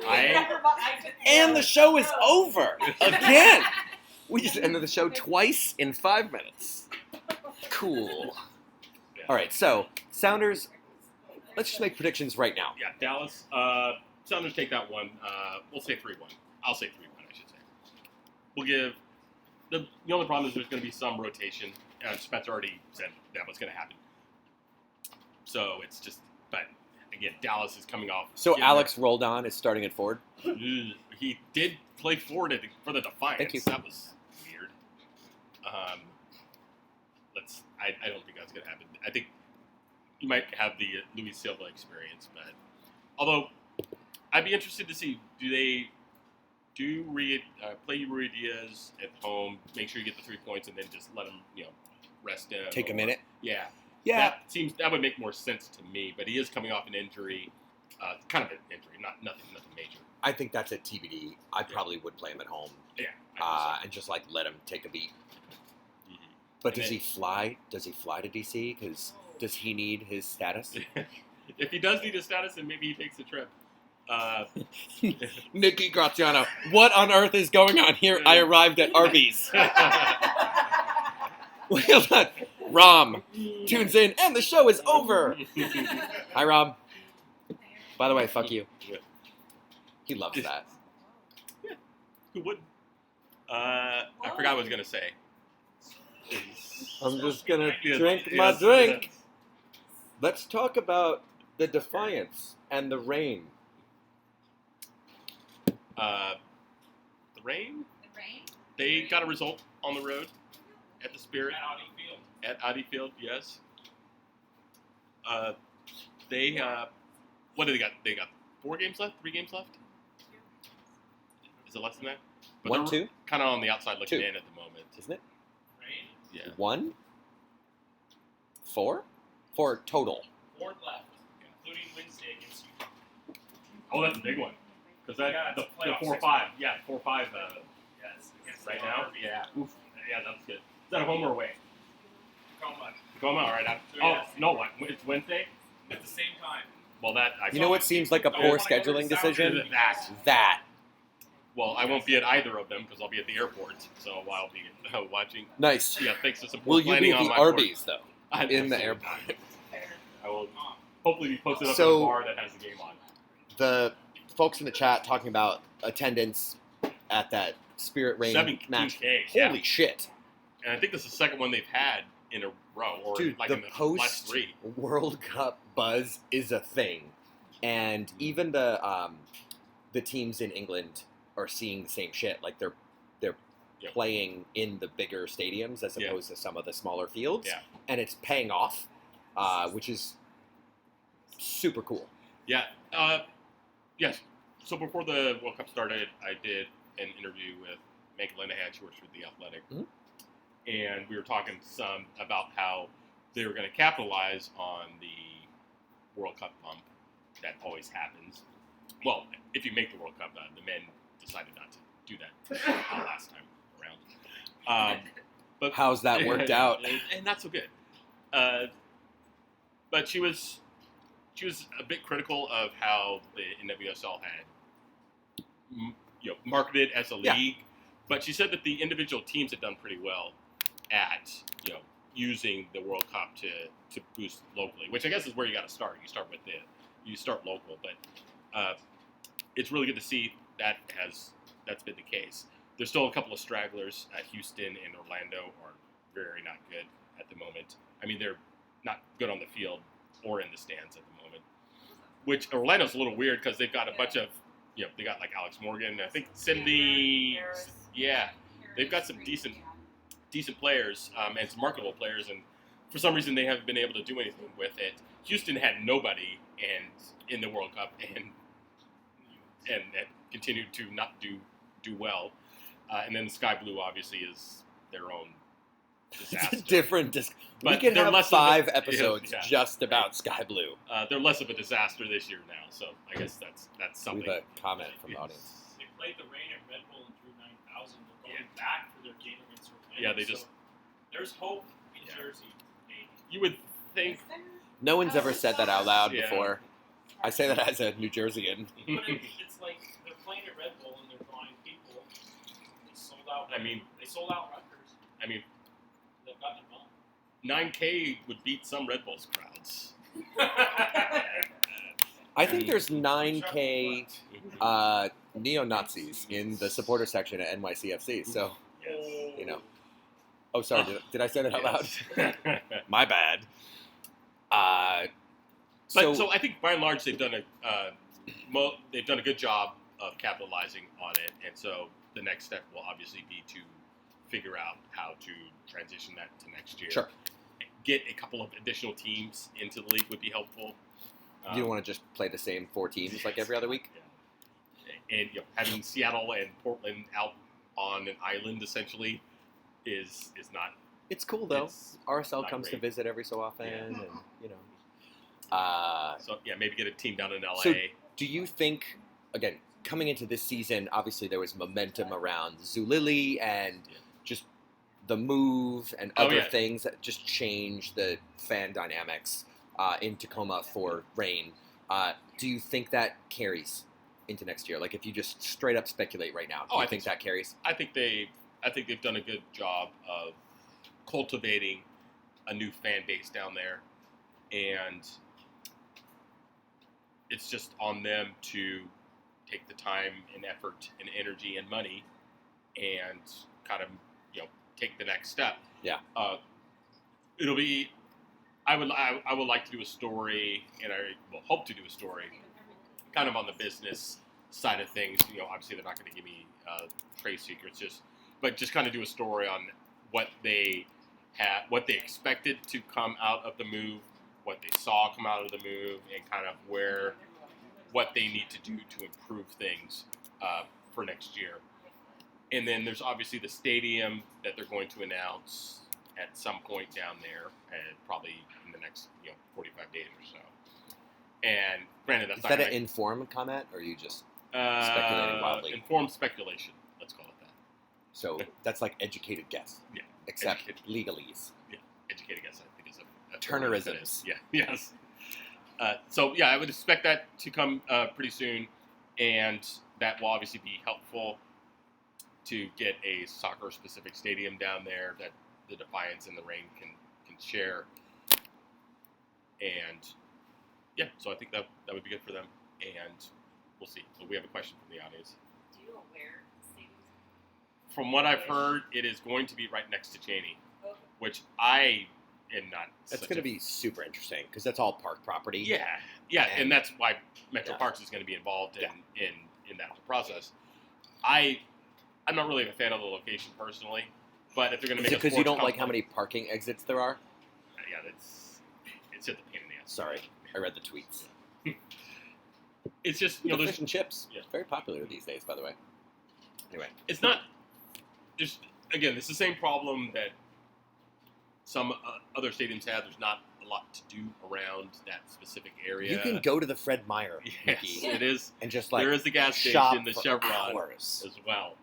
I- And the show is over again. We just ended the show twice in 5 minutes. Cool. Yeah. All right, so Sounders, let's just make predictions right now. Yeah, Dallas. Sounders take that one. We'll say 3-1. I'll say 3-1, I should say. We'll give the only problem is there's going to be some rotation. Spencer already said that was going to happen. So it's just, but again, Dallas is coming off. So getting Alex Roldan is starting at Ford. He did play forward for the Defiance. Thank you. That was weird. I don't think that's going to happen. I think you might have the Luis Silva experience, but although I'd be interested to see, do they play Rui Diaz at home, make sure you get the 3 points, and then just let him, rest him. Take a or- minute. Yeah. Yeah. That would make more sense to me, but he is coming off an injury, kind of an injury, nothing major. I think that's a TBD. I probably would play him at home Yeah. I and just let him take a beat. think so. But And does then- he fly? Does he fly to DC? Because does he need his status? If he does need a status, then maybe he takes a trip. Nikki Graziano, what on earth is going on here? I arrived at Arby's. Hold on. Rom tunes in, and the show is over. Hi, Rom. By the way, fuck you. He loves that. Who would? I forgot what I was gonna say. I'm just gonna Yes, drink yes, my drink. yes. Let's talk about the Defiance and the rain. The Rain. The rain? They got a result on the road at the Spirit. At Audi Field. At Audi Field, yes. They what do they got? They got 4 games left, 3 games left. Is it less than that? But 1, they're 2, kind of on the outside looking 2. in at the moment. isn't it? Rain. Yeah. 1, 4, 4 total. 4 left, including Wednesday against you. Oh, that's a big one. Because that Yeah, the it's playoff 4-5, yeah, 4-5 Yes. Against right the now. Arby. Yeah, oof. Yeah, that's good. Is that a home or away? Tacoma. Tacoma. All right. So, Oh yes. no, what? It's Wednesday. At the same time. Well, that I You know what seems like a Don't poor wanna go to scheduling the South decision? End. That. Well, I won't be at either of them because I'll be at the airport. So I'll be watching. Nice. Yeah, thanks to support Will you planning be at on the my part. Arby's, though? I- in the airport? I will hopefully be posted up So- in a bar that has the game on. The folks in the chat talking about attendance at that Spirit Rain match. 17K. Yeah. Holy shit. And I think this is the second one they've had in a row, or Dude, like the in the last post 3. World Cup buzz is a thing. And even the teams in England are seeing the same shit. Like they're Yep. playing in the bigger stadiums as Yeah. opposed to some of the smaller fields. Yeah. And it's paying off, which is super cool. Yeah. Yes. So before the World Cup started, I did an interview with Meg Linehan. She works for The Athletic. Mhm. And we were talking some about how they were going to capitalize on the World Cup bump that always happens. Well, if you make the World Cup, the men decided not to do that last time around. But How's that worked out? And not so good. But she was a bit critical of how the NWSL had marketed as a Yeah. league. But she said that the individual teams had done pretty well. at using the World Cup to boost locally, which I guess is where you got to start. You start local, but it's really good to see that's been the case. There's still a couple of stragglers. Houston and Orlando are very not good at the moment. I mean, they're not good on the field or in the stands at the moment. Which Orlando's a little weird because they've got a bunch of, they got like Alex Morgan, I think Cindy, yeah, they've got some decent players and some marketable players, and for some reason they haven't been able to do anything with it. Houston had nobody in the World Cup and continued to not do well. And then the Sky Blue obviously is their own disaster. Different. We But could they're have less of 5 a- episodes yeah. just about Sky Blue. They're less of a disaster this year now, so I guess that's We something. have a comment from the audience. They played the rain at Red Bull and drew 9,000. They're going Yeah. back for their game against Orlando. Yeah, they so just- there's hope in Yeah. Jersey, maybe. You would think. No one's ever said that out loud Yeah. before. I say that as a New Jerseyan. But it's like they're playing at Red Bull and they're drawing people. They sold out. They sold out Rutgers. I mean, They've gotten them all. 9K would beat some Red Bulls crowds. I think there's 9K neo-Nazis in the supporter section at NYCFC. So, Yes. Oh, sorry. Did I say that out loud? Yes. My bad. So I think by and large they've done a good job of capitalizing on it, and so the next step will obviously be to figure out how to transition that to next year. Sure. Get a couple of additional teams into the league would be helpful. You don't want to just play the same 4 teams like every other week? Yeah. And having Seattle and Portland out on an island essentially is not. It's cool, though. It's RSL not comes to great. visit every so often, Yeah. and, So yeah, maybe get a team down in LA. So do you think, again, coming into this season, obviously there was momentum around Zulily and Yeah. just the move and Oh, other yeah. things that just changed the fan dynamics in Tacoma for Reign. Do you think that carries into next year? Like, if you just straight up speculate right now, do Oh, you I think think so. that carries? I think they've done a good job of cultivating a new fan base down there, and it's just on them to take the time and effort and energy and money and kind of take the next step. Yeah. It'll be. I would like to do a story, and I will hope to do a story, kind of on the business side of things. Obviously they're not going to give me trade secrets, but just kind of do a story on what they expected to come out of the move, what they saw come out of the move, and kind of what they need to do to improve things for next year. And then there's obviously the stadium that they're going to announce at some point down there, and probably in the next 45 days or so. And granted, that's Is not that an gonna- informed comment, or are you just speculating wildly? Informed speculation, let's call it that. So that's like educated guess, Yeah, except educated. legalese. Educated guess, I think, is a Turnerisms. Yeah, yes. So yeah, I would expect that to come pretty soon, and that will obviously be helpful to get a soccer-specific stadium down there that the Defiance and the Reign can share. And yeah, so I think that would be good for them, and we'll see. So we have a question from the audience. Do you know where the stadium's From what I've heard, it is going to be right next to Cheney, okay. which I am not. That's such going to a- be super interesting because that's all park property. Yeah, and And- that's why Metro yeah. Parks is going to be involved Yeah. in that whole process. I'm not really a fan of the location personally, but if they're going to Is make it because a you sports don't like how complex- many parking exits there are? Yeah, it's just a pain in the ass. Sorry, I read the tweets. It's just The there's fish and chips, Yeah. very popular these days, by the way. Anyway, it's not. There's again, it's the same problem that some other stadiums have. There's not a lot to do around that specific area. you can go to the Fred Meyer, Yes, Mickey, it is. and just like There is the gas shop station, the for Chevron hours. as well.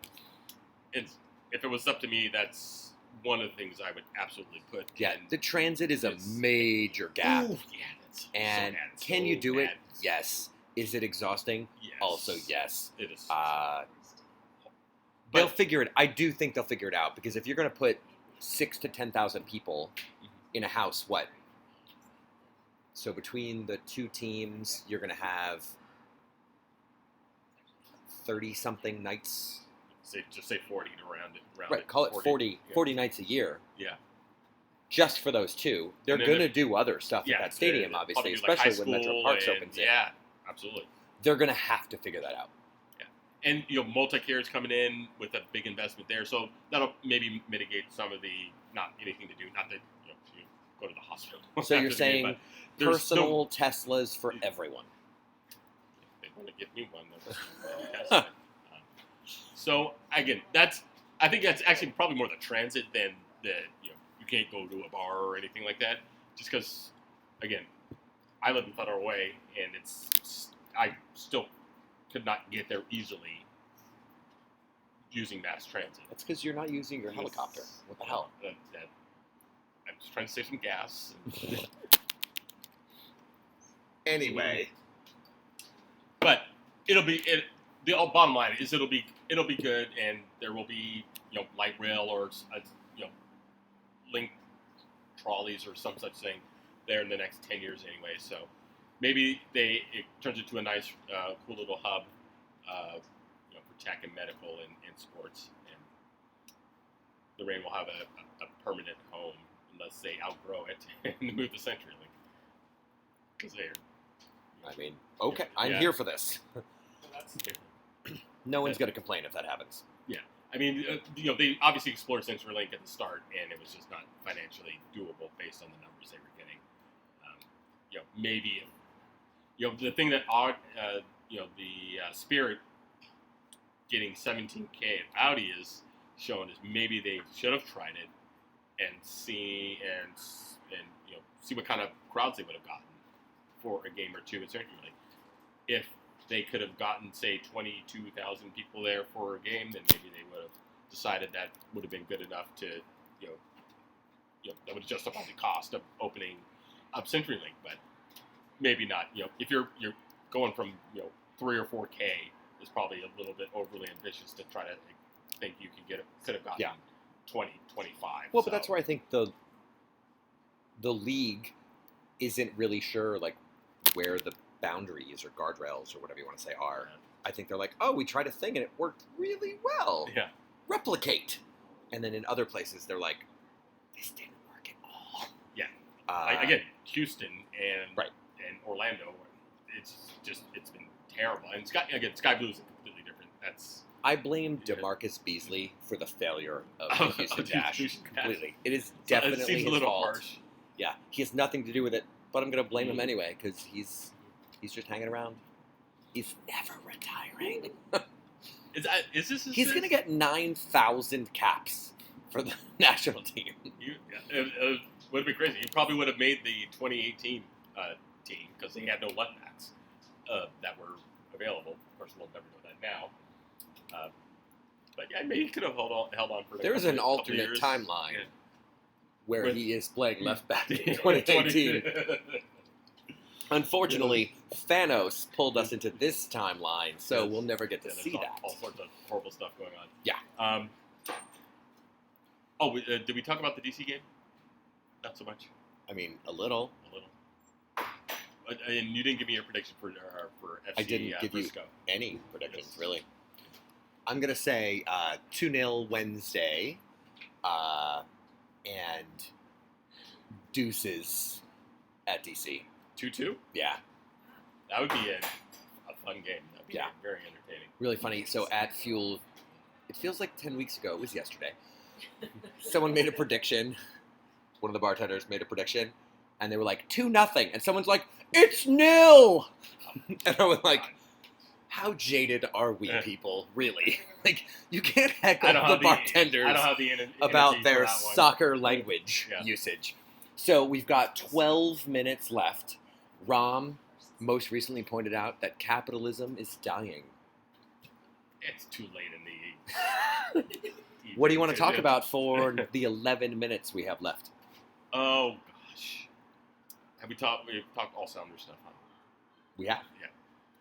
If it was up to me, that's one of the things I would absolutely put. Yeah, in. the transit is a It's- major gap. Ooh, yeah, that's And so bad. It's can so you do it? bad. Yes. Is it exhausting? Yes. Also, yes. It is. They'll But figure it. I do think they'll figure it out because if you're going to put 6 to 10,000 people in a house. What? So between the two teams, you're going to have 30-something nights. Just say 40 to round it. Right, call it 40 yeah. nights a year. Yeah. Just for those two. They're going to do other stuff at that stadium, obviously, especially when Metro Parks opens it. Yeah, absolutely. They're going to have to figure that out. Yeah. And, Multicare is coming in with a big investment there, so that'll maybe mitigate some of the, not anything to do, not that, you go to the hospital. So you're saying personal Teslas for everyone. If they want to give me one, that's so, again, I think that's actually probably more the transit than the, you can't go to a bar or anything like that. Just because, again, I live in Federal Way, and I still could not get there easily using mass transit. That's because you're not using your helicopter. What the hell? I'm just trying to save some gas. Anyway. But the bottom line is it'll be good, and there will be light rail or link trolleys or some such thing there in the next 10 years anyway. So maybe it turns into a nice, cool little hub, for tech and medical and sports, and Lorraine will have a permanent home unless they outgrow it and move to CenturyLink. Because I mean, okay, I'm here for this. No one's going to complain if that happens. Yeah. I mean, they obviously explored CenturyLink at the start, and it was just not financially doable based on the numbers they were getting. Maybe, the thing that the Spirit getting 17K at Audi is shown is maybe they should have tried it and see what kind of crowds they would have gotten for a game or two at CenturyLink. If they could have gotten, say, 22,000 people there for a game, then maybe they would have decided that would have been good enough to, that would justify the cost of opening up CenturyLink, but maybe not. If you're going from 3 or 4K, is probably a little bit overly ambitious to try to think you could have gotten 20, 25. Well, but that's where I think the league isn't really sure where the boundaries or guardrails or whatever you want to say are. Yeah. I think they're like, oh, we tried a thing and it worked really well. Yeah. Replicate. And then in other places, they're like, this didn't work at all. Yeah. Again, Houston and Orlando, it's been terrible. And Sky Blue is completely different. I blame DeMarcus Beasley for the failure of the Houston Dash. Completely. It is definitely it seems his a little fault. harsh. Yeah, he has nothing to do with it, but I'm going to blame him anyway because he's just hanging around. He's never retiring. Is this He's going to get 9,000 caps for the national team. It would have been crazy. He probably would have made the 2018 team because he had no left backs that were available. Of course, we'll never know that now. But yeah, maybe he could have held on for. There's an alternate timeline where he is playing left back in 2018. Unfortunately, Thanos pulled us into this timeline, so we'll never get to see that. All sorts of horrible stuff going on. Yeah. Did we talk about the DC game? Not so much. I mean, a little. And you didn't give me a prediction for FC. I didn't give Frisco. you any predictions, really. I'm going to say 2-0 Wednesday and deuces at DC. 2-2? Yeah. That would be a fun game. That would be very entertaining. Really funny. So at Fuel, it feels like 10 weeks ago. It was yesterday. Someone made a prediction. One of the bartenders made a prediction. And they were like, 2-0. And someone's like, it's 0! And I was like, how jaded are we people, really? You can't heckle the bartenders about their soccer language usage. So we've got 12 minutes left. Rom most recently pointed out that capitalism is dying. It's too late in the evening. What do you want to talk about for the 11 minutes we have left? Oh, gosh. We've talked all Sounder stuff, huh? We have. Yeah.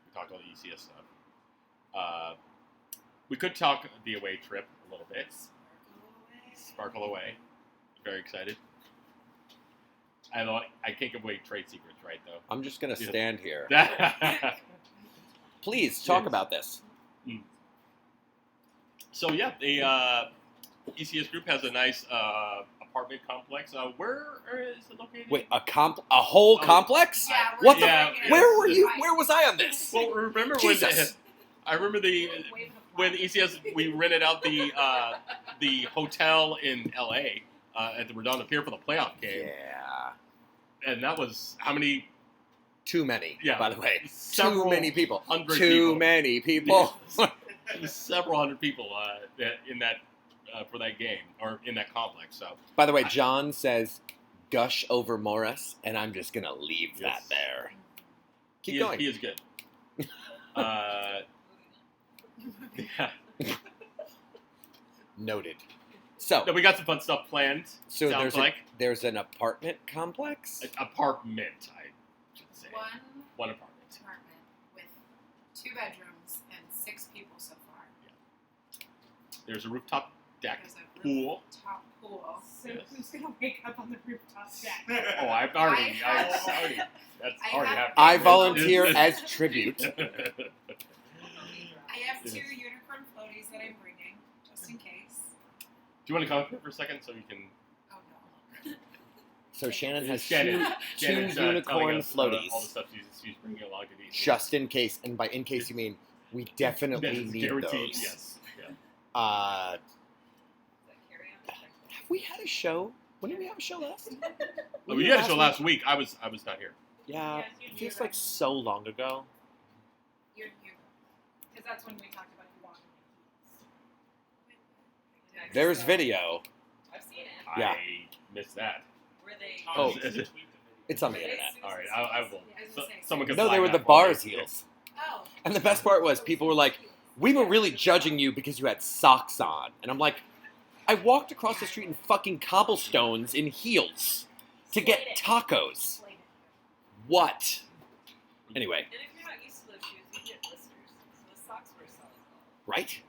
We talked all the ECS stuff. We could talk the away trip a little bit. Sparkle away. Very excited. I can't give away trade secrets, right? Though. I'm just gonna Yeah. stand here. That- Please talk Yes. about this. So yeah, the ECS Group has a nice apartment complex. Where is it located? Wait, a whole Oh. complex? Yeah, we're What the? Yeah, doing it. Where were you? Right. Where was I on this? Well, remember Jesus. I remember when ECS we rented out the hotel in LA at the Redondo Pier for the playoff game, Yeah. and that was how many? Too many. Yeah. By the way, too Several many people. hundred Too people. many people. Several hundred people in that for that game or in that complex. So By the way, John says, "Gush over Morris," and I'm just gonna leave Yes. that there. Keep he going. is good. Yeah. Noted. So, No, we got some fun stuff planned. so sounds there's an apartment complex. an apartment, I should say. One One apartment. apartment with 2 bedrooms and 6 people so far. There's a rooftop deck, There's a pool. rooftop pool. So Yes. who's gonna wake up on the rooftop deck? Oh, that's already I already have- happened. I volunteer as tribute. I have 2 unicorn floaties that I'm bringing, just in case. Do you want to come up here for a second so we can? Oh no. So Shannon has Shannon's two telling unicorn us, floaties, all the stuff she's bringing along to these. just in case. And by in case you mean we definitely That is need guaranteed, those. Yes. Yeah. Have Does that carry on? we had a show? When did we have a show last? Oh, we had a show last week. I was not here. Yeah, Yes, you it do feels that. like so long ago. You. Because that's when we talked about you walking in There's video. I've seen it. Yeah. I missed that. Were they? Oh. Is it? It's on the internet. All right, I will. Someone can No, they flag were the that for bars me. heels. Oh. And the best part was people were like, "We were really judging you because you had socks on." And I'm like, I walked across the street in fucking cobblestones in heels to get tacos. What? Anyway, And if you're not used to those shoes, you get blisters. So the socks were solid. right?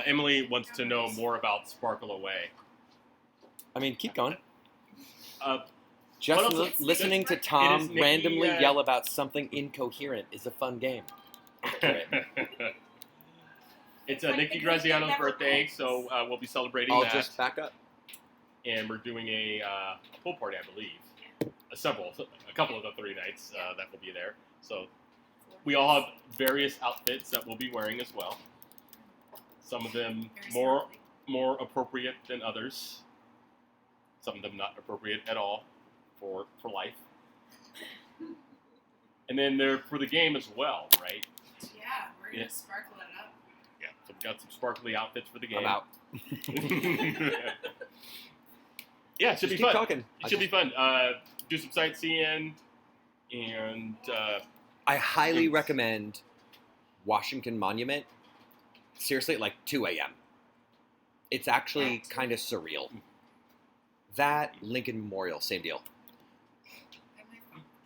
Emily wants to know more about Sparkle Away. I mean, keep going. What Just else? listening to It Tom is Nikki, randomly yell about something incoherent is a fun game. It's Nikki Graziano's birthday, so we'll be celebrating I'll that. just back up. And we're doing a pool party, I believe. A couple of the 3 nights that will be there. So we all have various outfits that we'll be wearing as well. Some of them more appropriate than others. Some of them not appropriate at all for life. And then they're for the game as well, right? Yeah, we're gonna Yeah. sparkle it up. Yeah, so we've got some sparkly outfits for the game. I'm out. Yeah, it should Just be keep fun. talking. It should be fun. Do some sightseeing, and I highly recommend Washington Monument. Seriously, at like 2 a.m. It's actually kind of surreal. That Lincoln Memorial, same deal. I might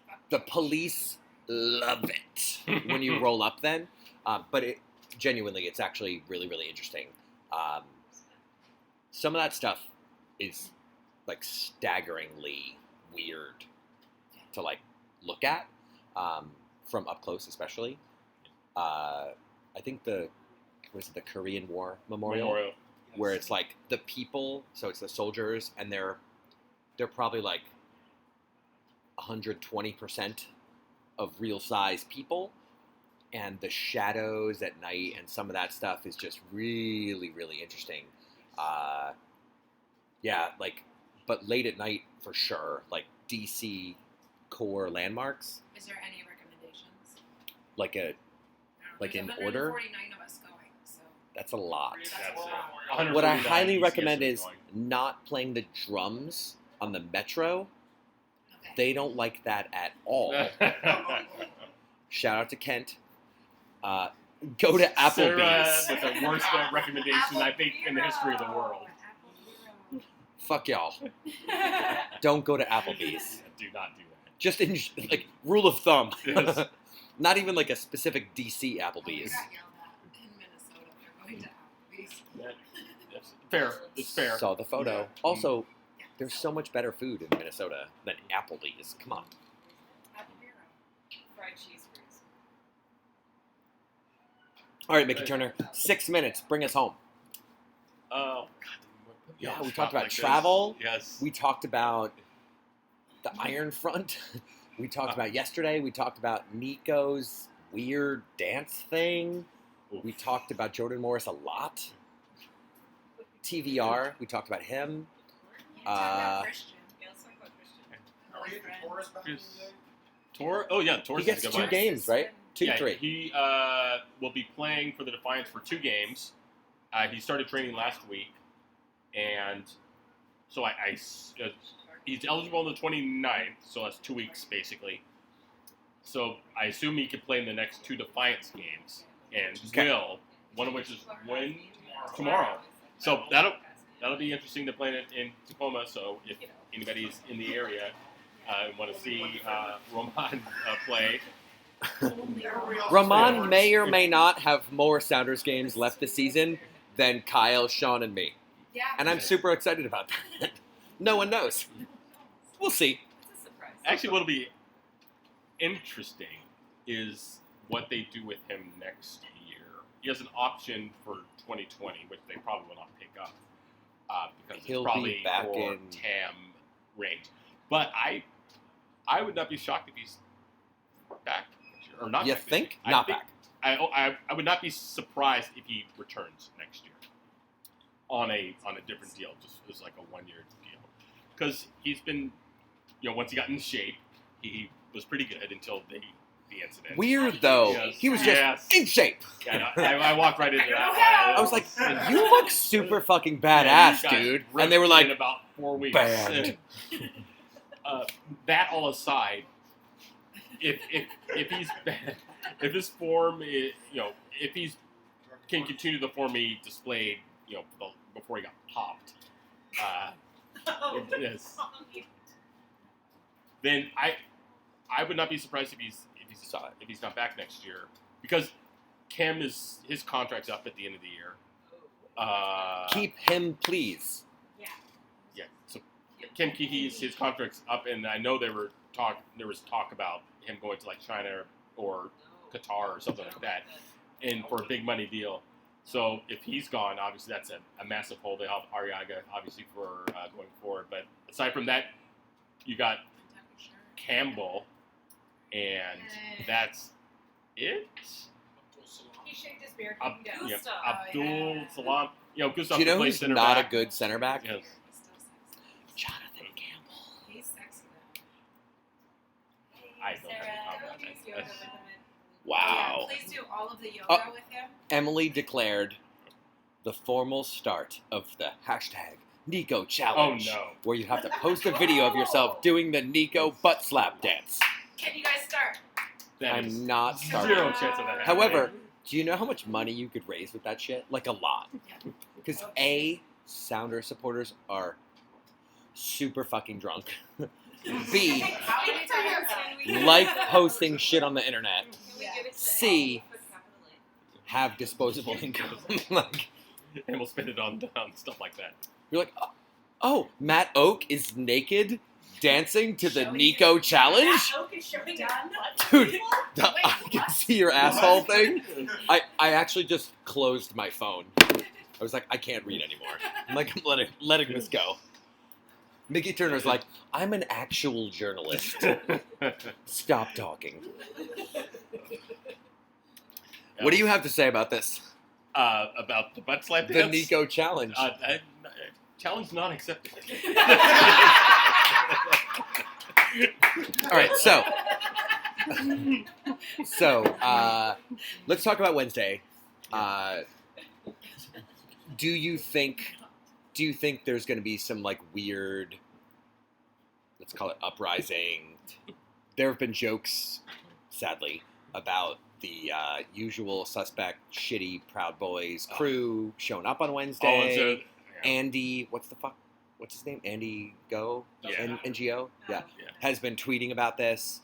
fuck The police love it when you roll up then. But genuinely, it's actually really, really interesting. Some of that stuff is like staggeringly weird to like look at from up close, especially. I think the Korean War Memorial, where it's like the people, so it's the soldiers, and they're probably like 120% of real size people, and the shadows at night and some of that stuff is just really, really interesting. Yeah, like, but late at night for sure, like DC core landmarks, Is there any recommendations? like a Like There's in order? 149 of us going, so that's a lot. That's That's a it. lot. What I 149 highly ECS recommend is is going. not playing the drums on the Metro. okay. They don't like that at all. Shout out to Kent. Go to Sarah Applebee's. with the worst recommendation I think in the history of the world. Fuck y'all. Don't go to Applebee's. Do not do that. Just in like rule of thumb. Yes. Not even like a specific DC We Applebee's. got yelled at in Minnesota for going to Applebee's. Fair. It's fair. Saw the photo. Yeah. Also, there's so much better food in Minnesota than Applebee's. Come on. Happy Hero. Fried cheese curds. All right, Mickey Turner. 6 minutes. Bring us home. Oh, God. Yeah, we stop talked about like this. travel. Yes. We talked about the Iron Front. We talked about yesterday. We talked about Nico's weird dance thing. We talked about Jordan Morris a lot. TVR. We talked about him. You talk about Christian. Yeah, let's talk about Christian. Are we at the Taurus back in the day? Tor? Oh, yeah. Tor's He gets is a good 2 one. games, right? 2, Yeah, 3. He will be playing for the Defiance for 2 games. He started training last week, and so he's eligible on the 29th, so that's 2 weeks basically. So I assume he can play in the next 2 Defiance games, and Okay. will, one of which is tomorrow. So that'll be interesting to play in Tacoma. So if anybody's in the area want to see Roman play. Roman may or may not have more Sounders games left this season than Kyle, Sean, and me. Yeah. And I'm super excited about that. No one knows. We'll see. It's a surprise. Actually, what'll be interesting is what they do with him next year. He has an option for 2020, which they probably will not pick up because He'll it's probably be back for in TAM range. But I would not be shocked if he's back next year, or not. You back this think? year. Not think, back. I would not be surprised if he returns next year on a different deal, just as like a 1-year deal, because he's been, once he got in shape, he was pretty good until the incident. Weird, though. Yes. He was just Yes. in shape. Yeah, no, I walked right into that. I was like, you look super fucking Yeah, badass, you got dude. ripped And they were like, in about 4 weeks. banned. That all aside, if he's if his form is, if he's can continue the form he displayed, before he got popped, yes, then I would not be surprised if he's not back next year, because his contract's up at the end of the year. keep him, please. Yeah, so Kim Kihi's his contract's up, and I know there was talk about him going to like China or Qatar or something like that, and for a big money deal. So if he's gone, obviously that's a massive hole. They have Arriaga obviously for going forward, but aside from that, you got Campbell, and that's it. He shaved his beard. Ab- He can go. yeah, Abdul Salam. Gustav Do you know can play who's center not back. a good center back? Yes. Jonathan Campbell. He's sexy though. I don't have any problem with that. Yoga with him and- Wow. Yeah, please do all of the yoga Oh. with him. Emily declared the formal start of the hashtag Nico Oh Challenge, no. where you have to post a video of yourself doing the Nico butt slap dance. Can you guys start? That is I'm not starting. zero chance of that happening. However, do you know how much money you could raise with that shit? Like a lot. Because A, Sounder supporters are super fucking drunk. B, How many times can we like posting shit on the internet. Can we give it to C, Put capital A? have disposable income. Like, and we'll spend it on stuff like that. you're like, oh, Matt Oak is naked dancing to the Showing Nico Challenge? Oak is showing Done. us Dude, people? I can see your asshole thing. I actually just closed my phone. I was like, I can't read anymore. I'm like, I'm letting this go. Mickey Turner's like, I'm an actual journalist. Stop talking. What do you have to say about this? About the butt slap The dance? Nico Challenge. Challenge not accepted. All right, so let's talk about Wednesday. Do you think there's going to be some like weird, let's call it uprising? There have been jokes, sadly, about the usual suspect, shitty Proud Boys crew showing up on Wednesday. Andy, what's his name? Andy Go? Yeah. NGO? Yeah. Yeah. Has been tweeting about this.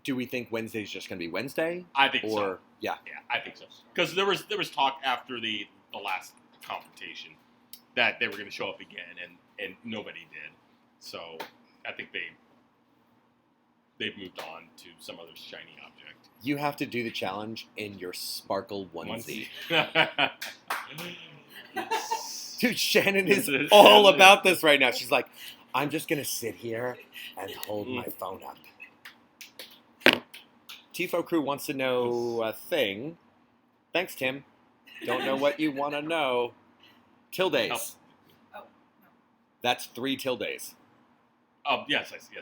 Do we think Wednesday's just going to be Wednesday? I think so. Or, yeah. Yeah, I think so. Because there was talk after the last confrontation, that they were going to show up again, and nobody did. So I think they've moved on to some other shiny object. You have to do the challenge in your sparkle onesie. Dude, Shannon is all about this right now. She's like, I'm just going to sit here and hold my phone up. Tifo Crew wants to know a thing. Thanks, Tim. Don't know what you want to know. Tildes. Oh, no. That's 3 tildes. Oh, yes, I see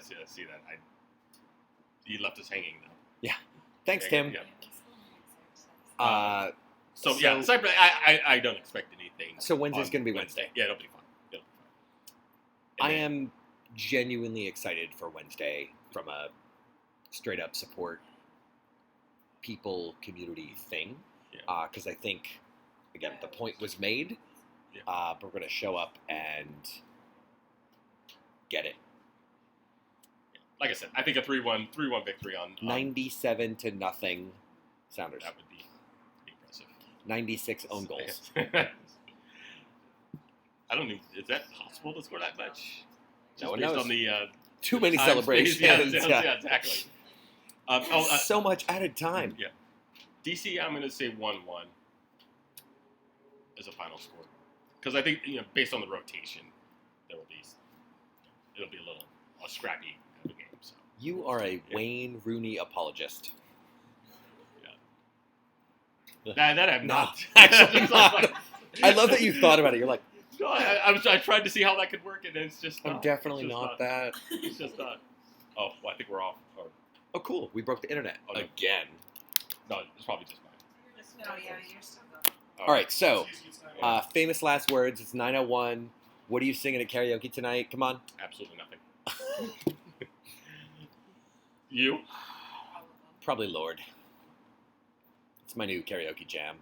that. He left us hanging, though. Thanks, Tim. Yeah. So Cyber, I don't expect anything. So Wednesday's on going to be Wednesday. Yeah, it'll be fun. I am genuinely excited for Wednesday from a straight up support people community thing. Because I think, again, the point was made. Yeah. But we're going to show up and get it. Like I said, I think a 3-1 victory on 97-0 Sounders. that would be impressive. 96 own goals. I don't even. Is that possible to score that much? No one based knows. on the Too many time celebrations. space. Yeah, exactly. So much added time. Yeah. DC, I'm going to say 1-1 as a final score, because I think based on the rotation, it'll be a scrappy kind of game. So You are a Wayne Rooney apologist. that I'm No, not. actually not. I love that you thought about it. You're like, No, I tried to see how that could work, and it's just. I'm not. definitely It's just not that. It's just not. Oh, well, I think we're off. Or, Oh, cool. We broke the internet Oh, no. again. no, it's probably just mine. Oh, yeah, you're still going. All right, so Yeah. famous last words. It's 9:01. What are you singing at karaoke tonight? Come on. Absolutely nothing. You? All of them. Probably Lord. It's my new karaoke jam.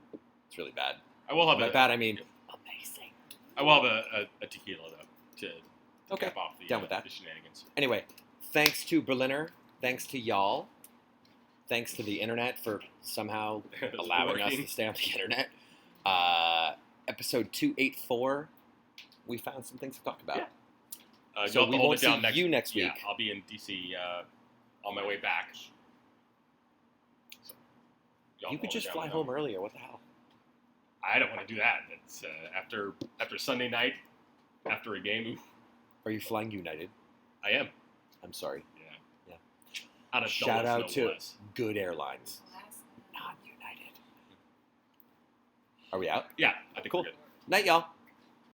It's really bad. I will have By a bad, I mean amazing. I will have a tequila though to Okay. cap off the, Down with that. the shenanigans. Anyway, thanks to Berliner. Thanks to y'all. Thanks to the internet for somehow It's allowing us working. to stay on the internet. Episode 284. We found some things to talk about. Yeah. So you'll have we to hold won't it down see you next Yeah, week. I'll be in DC on my way back. So, y'all You could hold it just down fly without home me. earlier. What the hell? I don't want to do that. It's after Sunday night, after a game. Oof, Are you flying United? I am. I'm sorry. Yeah. Out of Shout Dulles, out no to less. Good Airlines. Last Not United. Are we out? Yeah, I think Cool. we're good. Night, y'all.